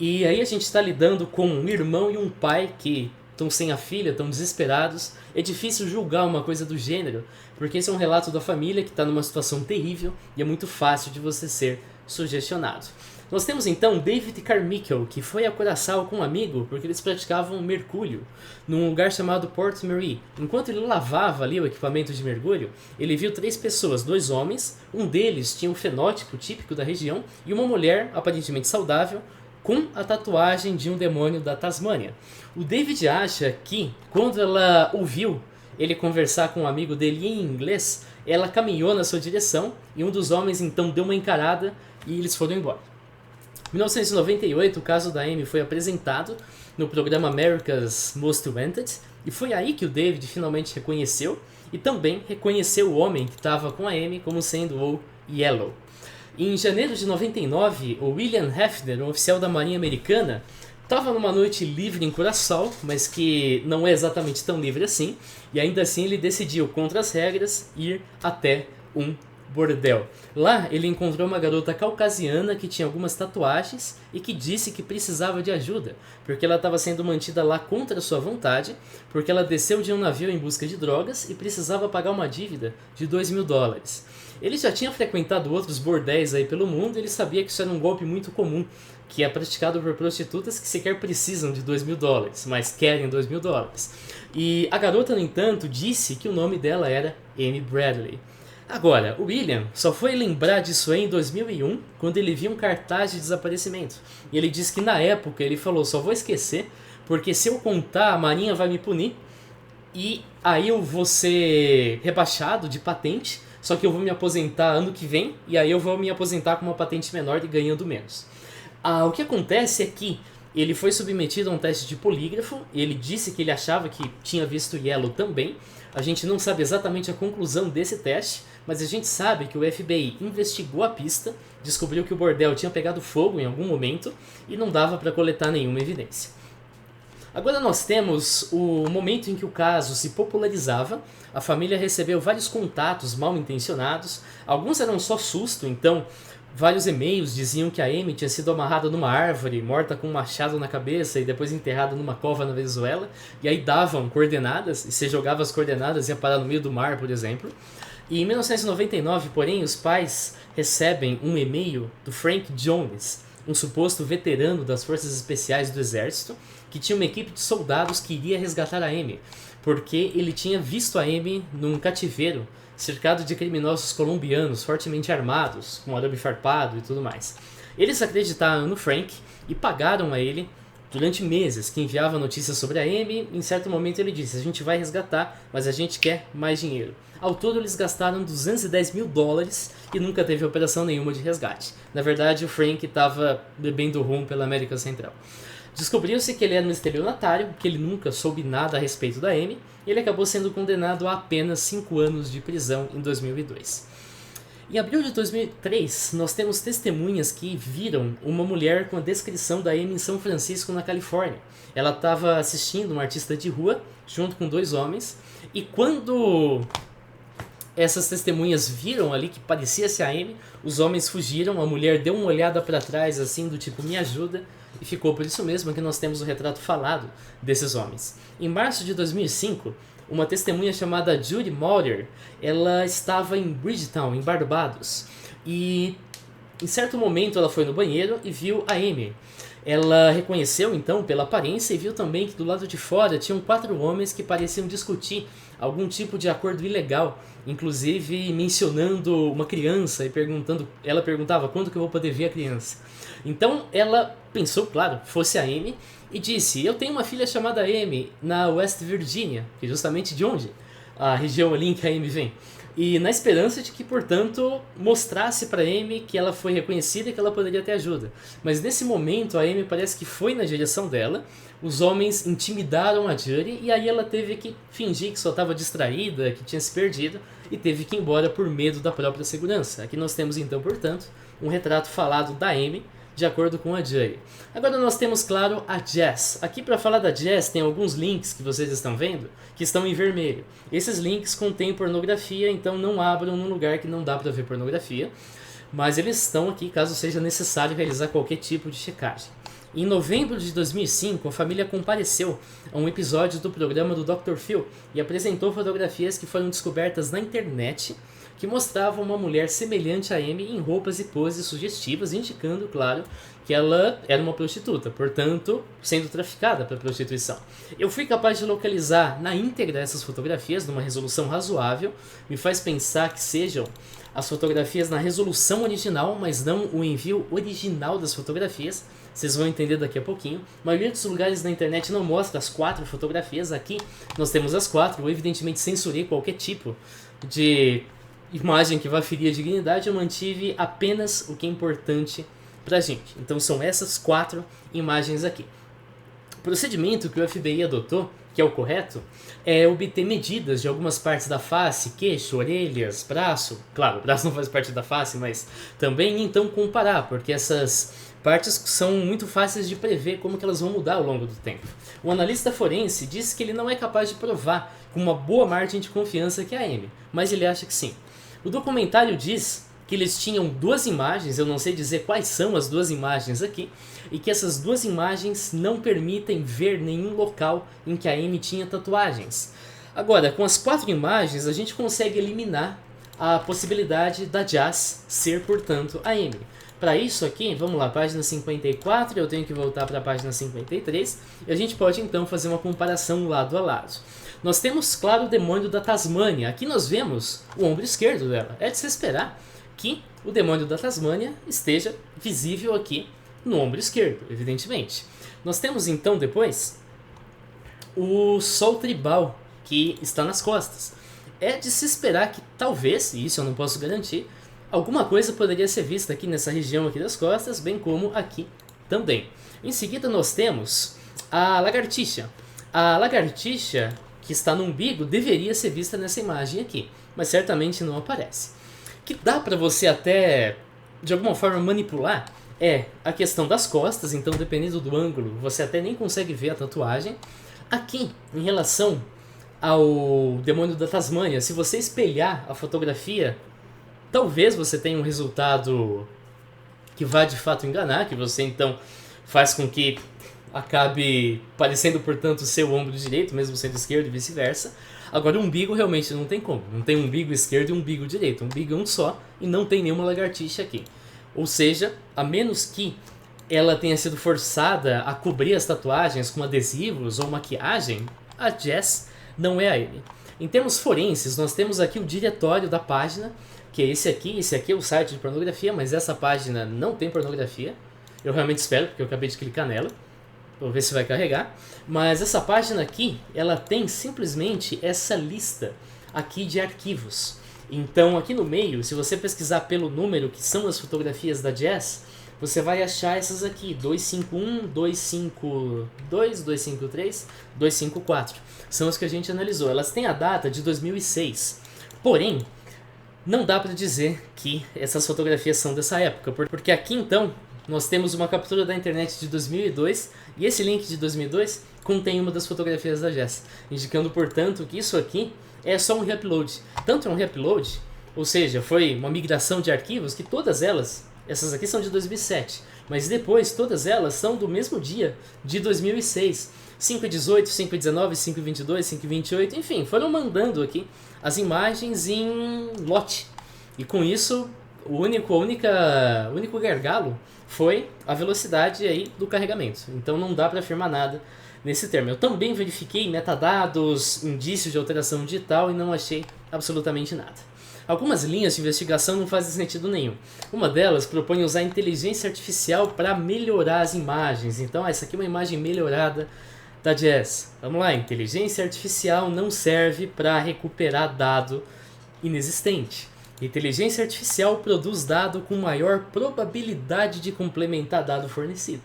e aí a gente está lidando com um irmão e um pai que estão sem a filha, estão desesperados. É difícil julgar uma coisa do gênero, porque esse é um relato da família que está numa situação terrível e é muito fácil de você ser sugestionado. Nós temos então David Carmichael, que foi a Curaçao com um amigo porque eles praticavam mergulho num lugar chamado Port Marie. Enquanto ele lavava ali o equipamento de mergulho, ele viu 3 pessoas, 2 homens, um deles tinha um fenótipo típico da região e uma mulher aparentemente saudável com a tatuagem de um demônio da Tasmânia. O David acha que quando ela ouviu ele conversar com um amigo dele em inglês, ela caminhou na sua direção e um dos homens então deu uma encarada e eles foram embora. Em 1998, o caso da Amy foi apresentado no programa America's Most Wanted, e foi aí que o David finalmente reconheceu, e também reconheceu o homem que estava com a Amy como sendo o Yellow. Em janeiro de 99, o William Hefner, um oficial da Marinha Americana, estava numa noite livre em Curaçao, mas que não é exatamente tão livre assim, e ainda assim ele decidiu, contra as regras, ir até um bordel. Lá ele encontrou uma garota caucasiana que tinha algumas tatuagens e que disse que precisava de ajuda, porque ela estava sendo mantida lá contra sua vontade, porque ela desceu de um navio em busca de drogas e precisava pagar uma dívida de $2.000. Ele já tinha frequentado outros bordéis aí pelo mundo e ele sabia que isso era um golpe muito comum, que é praticado por prostitutas que sequer precisam de $2.000, mas querem $2.000. E a garota, no entanto, disse que o nome dela era Amy Bradley. Agora, o William só foi lembrar disso aí em 2001, quando ele viu um cartaz de desaparecimento. E ele disse que na época ele falou, só vou esquecer, porque se eu contar a Marinha vai me punir, e aí eu vou ser rebaixado de patente, só que eu vou me aposentar ano que vem, e aí eu vou me aposentar com uma patente menor e ganhando menos. O que acontece é que ele foi submetido a um teste de polígrafo, e ele disse que ele achava que tinha visto Yellow também. A gente não sabe exatamente a conclusão desse teste, mas a gente sabe que o FBI investigou a pista, descobriu que o bordel tinha pegado fogo em algum momento e não dava para coletar nenhuma evidência. Agora nós temos o momento em que o caso se popularizava, a família recebeu vários contatos mal intencionados, alguns eram só susto, então vários e-mails diziam que a Amy tinha sido amarrada numa árvore, morta com um machado na cabeça e depois enterrada numa cova na Venezuela, e aí davam coordenadas, e você jogava as coordenadas e ia parar no meio do mar, por exemplo. E em 1999, porém, os pais recebem um e-mail do Frank Jones, um suposto veterano das forças especiais do exército, que tinha uma equipe de soldados que iria resgatar a Amy, porque ele tinha visto a Amy num cativeiro cercado de criminosos colombianos fortemente armados, com arame farpado e tudo mais. Eles acreditaram no Frank e pagaram a ele durante meses, que enviava notícias sobre a Amy. Em certo momento ele disse, a gente vai resgatar, mas a gente quer mais dinheiro. Ao todo eles gastaram $210.000 e nunca teve operação nenhuma de resgate. Na verdade o Frank estava bebendo rum pela América Central. Descobriu-se que ele era um estelionatário, que ele nunca soube nada a respeito da Amy, e ele acabou sendo condenado a apenas 5 anos de prisão em 2002. Em abril de 2003, nós temos testemunhas que viram uma mulher com a descrição da Amy em São Francisco, na Califórnia. Ela estava assistindo um artista de rua, junto com 2 homens, e quando essas testemunhas viram ali que parecia ser a Amy, os homens fugiram, a mulher deu uma olhada para trás assim do tipo me ajuda e ficou por isso mesmo que nós temos o retrato falado desses homens. Em março de 2005, uma testemunha chamada Judy Motter, ela estava em Bridgetown, em Barbados, e em certo momento ela foi no banheiro e viu a Amy. Ela reconheceu então pela aparência e viu também que do lado de fora tinham 4 homens que pareciam discutir algum tipo de acordo ilegal, inclusive mencionando uma criança e ela perguntava quando que eu vou poder ver a criança. Então ela pensou, claro, fosse a Amy e disse: eu tenho uma filha chamada Amy na West Virginia, que é justamente de onde a região ali em que a Amy vem. E na esperança de que, portanto, mostrasse para Amy que ela foi reconhecida e que ela poderia ter ajuda. Mas nesse momento a Amy parece que foi na direção dela, os homens intimidaram a Judy e aí ela teve que fingir que só estava distraída, que tinha se perdido e teve que ir embora por medo da própria segurança. Aqui nós temos então, portanto, um retrato falado da Amy de acordo com a Judy. Agora nós temos, claro, a Jess. Aqui para falar da Jess tem alguns links que vocês estão vendo que estão em vermelho. Esses links contêm pornografia, então não abram num lugar que não dá para ver pornografia, mas eles estão aqui caso seja necessário realizar qualquer tipo de checagem. Em novembro de 2005, a família compareceu a um episódio do programa do Dr. Phil e apresentou fotografias que foram descobertas na internet que mostravam uma mulher semelhante a Amy em roupas e poses sugestivas, indicando, claro, que ela era uma prostituta, portanto, sendo traficada para prostituição. Eu fui capaz de localizar na íntegra essas fotografias, numa resolução razoável, me faz pensar que sejam as fotografias na resolução original, mas não o envio original das fotografias. Vocês vão entender daqui a pouquinho. A maioria dos lugares na internet não mostra as 4 fotografias. Aqui nós temos as 4. Eu evidentemente censurei qualquer tipo de imagem que vá ferir a dignidade. Eu mantive apenas o que é importante pra gente. Então são essas 4 imagens aqui. O procedimento que o FBI adotou, que é o correto, é obter medidas de algumas partes da face, queixo, orelhas, braço. Claro, o braço não faz parte da face, mas também então comparar, porque essas partes são muito fáceis de prever como que elas vão mudar ao longo do tempo. O analista forense disse que ele não é capaz de provar com uma boa margem de confiança que é a Amy, mas ele acha que sim. O documentário diz que eles tinham 2 imagens, eu não sei dizer quais são as 2 imagens aqui, e que essas 2 imagens não permitem ver nenhum local em que a Amy tinha tatuagens. Agora, com as 4 imagens, a gente consegue eliminar a possibilidade da Jess ser, portanto, a Amy. Para isso aqui, vamos lá, página 54, eu tenho que voltar para a página 53, e a gente pode então fazer uma comparação lado a lado. Nós temos, claro, o demônio da Tasmânia. Aqui nós vemos o ombro esquerdo dela. É de se esperar que o demônio da Tasmânia esteja visível aqui no ombro esquerdo, evidentemente. Nós temos então depois o sol tribal que está nas costas. É de se esperar que talvez, e isso eu não posso garantir, alguma coisa poderia ser vista aqui nessa região aqui das costas, bem como aqui também. Em seguida nós temos a lagartixa. A lagartixa que está no umbigo deveria ser vista nessa imagem aqui, mas certamente não aparece. Que dá para você até, de alguma forma, manipular é a questão das costas, então dependendo do ângulo, você até nem consegue ver a tatuagem. Aqui, em relação ao demônio da Tasmânia, se você espelhar a fotografia, talvez você tenha um resultado que vá de fato enganar, que você então faz com que acabe parecendo, portanto, ser o ombro direito, mesmo sendo esquerdo e vice-versa. Agora o umbigo realmente não tem como, não tem umbigo esquerdo e umbigo direito, o umbigo é um só e não tem nenhuma lagartixa aqui. Ou seja, a menos que ela tenha sido forçada a cobrir as tatuagens com adesivos ou maquiagem, a Jess não é a Amy. Em termos forenses, nós temos aqui o diretório da página, que é esse aqui é o site de pornografia, mas essa página não tem pornografia. Eu realmente espero, porque eu acabei de clicar nela. Vou ver se vai carregar. Mas essa página aqui, ela tem simplesmente essa lista aqui de arquivos. Então aqui no meio, se você pesquisar pelo número que são as fotografias da Jess, você vai achar essas aqui, 251, 252, 253, 254. São as que a gente analisou. Elas têm a data de 2006. Porém, não dá para dizer que essas fotografias são dessa época, porque aqui então nós temos uma captura da internet de 2002 e esse link de 2002 contém uma das fotografias da Jess, indicando, portanto, que isso aqui é só um reupload. Tanto é um reupload, ou seja, foi uma migração de arquivos que todas elas, essas aqui são de 2007, mas depois todas elas são do mesmo dia, de 2006. 5.18, 5.19, 5.22, 5.28, enfim, foram mandando aqui as imagens em lote. E com isso, o único gargalo foi a velocidade aí do carregamento. Então não dá para afirmar nada nesse termo. Eu também verifiquei metadados, indícios de alteração digital e não achei absolutamente nada. Algumas linhas de investigação não fazem sentido nenhum. Uma delas propõe usar inteligência artificial para melhorar as imagens. Então essa aqui é uma imagem melhorada da Jess. Vamos lá, inteligência artificial não serve para recuperar dado inexistente. Inteligência artificial produz dado com maior probabilidade de complementar dado fornecido.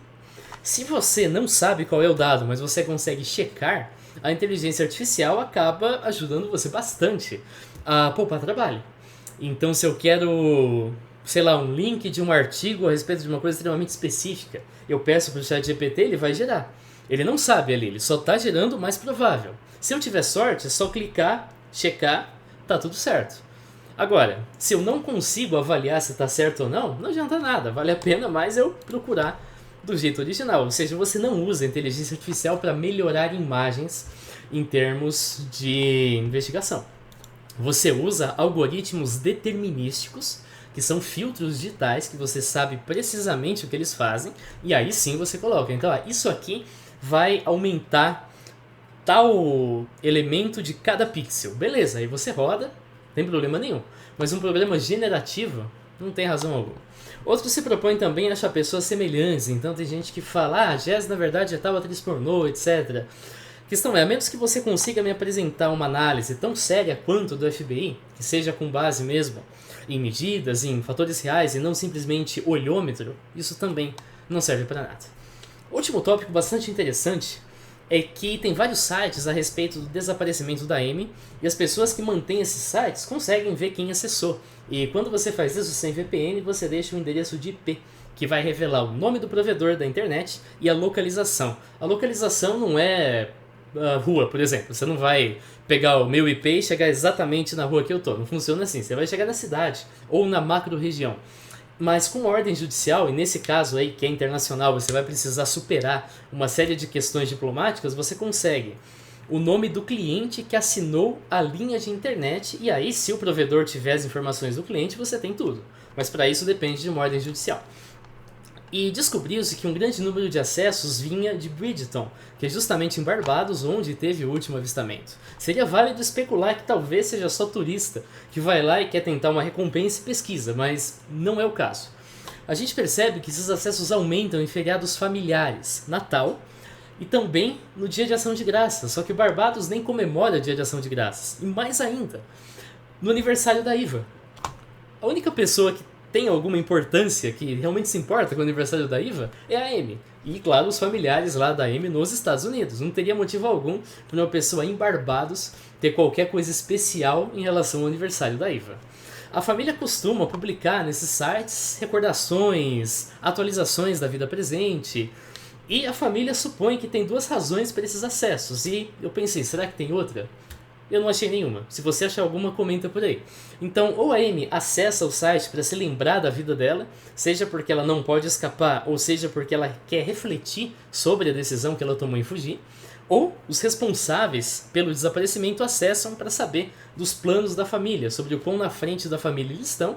Se você não sabe qual é o dado, mas você consegue checar, a inteligência artificial acaba ajudando você bastante a poupar trabalho. Então, se eu quero, sei lá, um link de um artigo a respeito de uma coisa extremamente específica, eu peço para o ChatGPT, ele vai gerar. Ele não sabe ali, ele só está gerando o mais provável. Se eu tiver sorte, é só clicar, checar, tá tudo certo. Agora, se eu não consigo avaliar se está certo ou não, não adianta nada, vale a pena mais eu procurar do jeito original. Ou seja, você não usa a inteligência artificial para melhorar imagens em termos de investigação. Você usa algoritmos determinísticos, que são filtros digitais, que você sabe precisamente o que eles fazem, e aí sim você coloca. Então, isso aqui vai aumentar tal elemento de cada pixel. Beleza, aí você roda, não tem problema nenhum. Mas um programa generativo não tem razão alguma. Outros se propõem também a achar pessoas semelhantes. Então tem gente que fala, Jess na verdade é tal atriz pornô, etc. A questão é, a menos que você consiga me apresentar uma análise tão séria quanto do FBI, que seja com base mesmo em medidas, em fatores reais e não simplesmente olhômetro, isso também não serve para nada. Último tópico bastante interessante é que tem vários sites a respeito do desaparecimento da Amy e as pessoas que mantêm esses sites conseguem ver quem acessou. E quando você faz isso sem VPN, você deixa um endereço de IP, que vai revelar o nome do provedor da internet e a localização. A localização não é rua, por exemplo. Você não vai pegar o meu IP e chegar exatamente na rua que eu tô. Não funciona assim. Você vai chegar na cidade ou na macro-região. Mas com ordem judicial, e nesse caso aí que é internacional, você vai precisar superar uma série de questões diplomáticas, você consegue o nome do cliente que assinou a linha de internet, e aí se o provedor tiver as informações do cliente, você tem tudo. Mas para isso depende de uma ordem judicial. E descobriu-se que um grande número de acessos vinha de Bridgeton, que é justamente em Barbados onde teve o último avistamento. Seria válido especular que talvez seja só turista que vai lá e quer tentar uma recompensa e pesquisa, mas não é o caso. A gente percebe que esses acessos aumentam em feriados familiares, Natal, e também no Dia de Ação de Graças, só que Barbados nem comemora o Dia de Ação de Graças, e mais ainda, no aniversário da IVA. A única pessoa que tem alguma importância, que realmente se importa com o aniversário da IVA, é a Amy. E, claro, os familiares lá da Amy nos Estados Unidos. Não teria motivo algum para uma pessoa em Barbados ter qualquer coisa especial em relação ao aniversário da IVA. A família costuma publicar nesses sites recordações, atualizações da vida presente, e a família supõe que tem duas razões para esses acessos. E eu pensei, será que tem outra? Eu não achei nenhuma. Se você achar alguma, comenta por aí. Então, ou a Amy acessa o site para se lembrar da vida dela, seja porque ela não pode escapar, ou seja porque ela quer refletir sobre a decisão que ela tomou em fugir, ou os responsáveis pelo desaparecimento acessam para saber dos planos da família, sobre o quão na frente da família eles estão,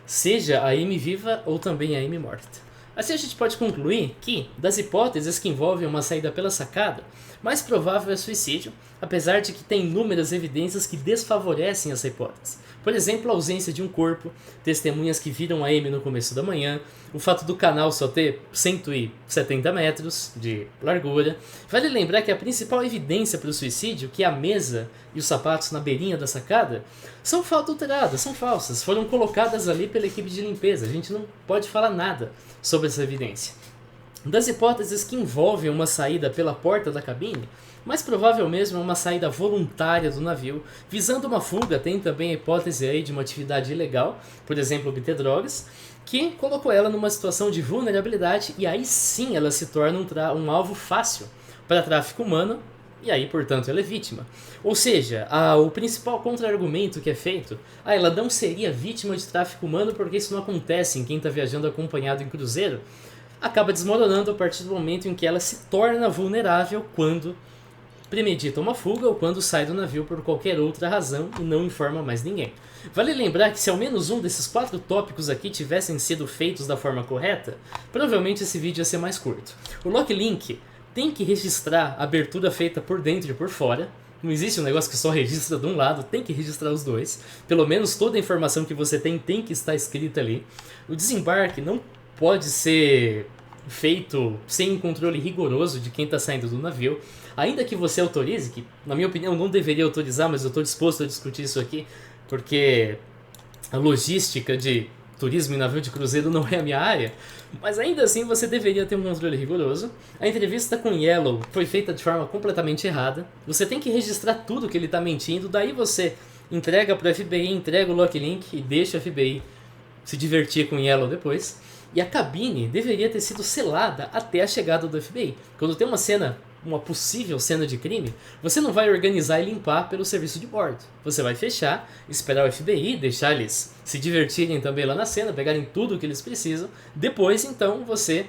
seja a Amy viva ou também a Amy morta. Assim a gente pode concluir que, das hipóteses que envolvem uma saída pela sacada, mais provável é suicídio, apesar de que tem inúmeras evidências que desfavorecem essa hipótese. Por exemplo, a ausência de um corpo, testemunhas que viram a Amy no começo da manhã, o fato do canal só ter 170 metros de largura. Vale lembrar que a principal evidência para o suicídio, que é a mesa e os sapatos na beirinha da sacada, são adulteradas, são falsas, foram colocadas ali pela equipe de limpeza. A gente não pode falar nada sobre essa evidência. Das hipóteses que envolvem uma saída pela porta da cabine, mais provável mesmo é uma saída voluntária do navio, visando uma fuga. Tem também a hipótese aí de uma atividade ilegal, por exemplo, obter drogas, que colocou ela numa situação de vulnerabilidade e aí sim ela se torna um alvo fácil para tráfico humano e aí, portanto, ela é vítima. Ou seja, o principal contra-argumento que é feito, ela não seria vítima de tráfico humano porque isso não acontece em quem está viajando acompanhado em cruzeiro, acaba desmoronando a partir do momento em que ela se torna vulnerável quando premedita uma fuga ou quando sai do navio por qualquer outra razão e não informa mais ninguém. Vale lembrar que se ao menos um desses 4 tópicos aqui tivessem sido feitos da forma correta, provavelmente esse vídeo ia ser mais curto. O Locklink tem que registrar a abertura feita por dentro e por fora. Não existe um negócio que só registra de um lado, tem que registrar os dois. Pelo menos toda a informação que você tem que estar escrita ali. O desembarque não pode ser feito sem um controle rigoroso de quem está saindo do navio. Ainda que você autorize, que na minha opinião não deveria autorizar, mas eu estou disposto a discutir isso aqui, porque a logística de turismo em navio de cruzeiro não é a minha área, mas ainda assim você deveria ter um controle rigoroso. A entrevista com Yellow foi feita de forma completamente errada. Você tem que registrar tudo que ele está mentindo, daí você entrega para o FBI, entrega o Locklink e deixa o FBI se divertir com Yellow depois. E a cabine deveria ter sido selada até a chegada do FBI. Quando tem uma possível cena de crime, você não vai organizar e limpar pelo serviço de bordo. Você vai fechar, esperar o FBI, deixar eles se divertirem também lá na cena, pegarem tudo o que eles precisam. Depois, então, você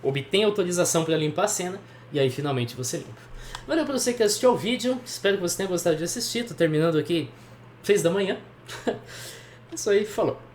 obtém autorização para limpar a cena e aí finalmente você limpa. Valeu para você que assistiu ao vídeo, espero que você tenha gostado de assistir. Tô terminando aqui 6 da manhã. É isso aí, falou!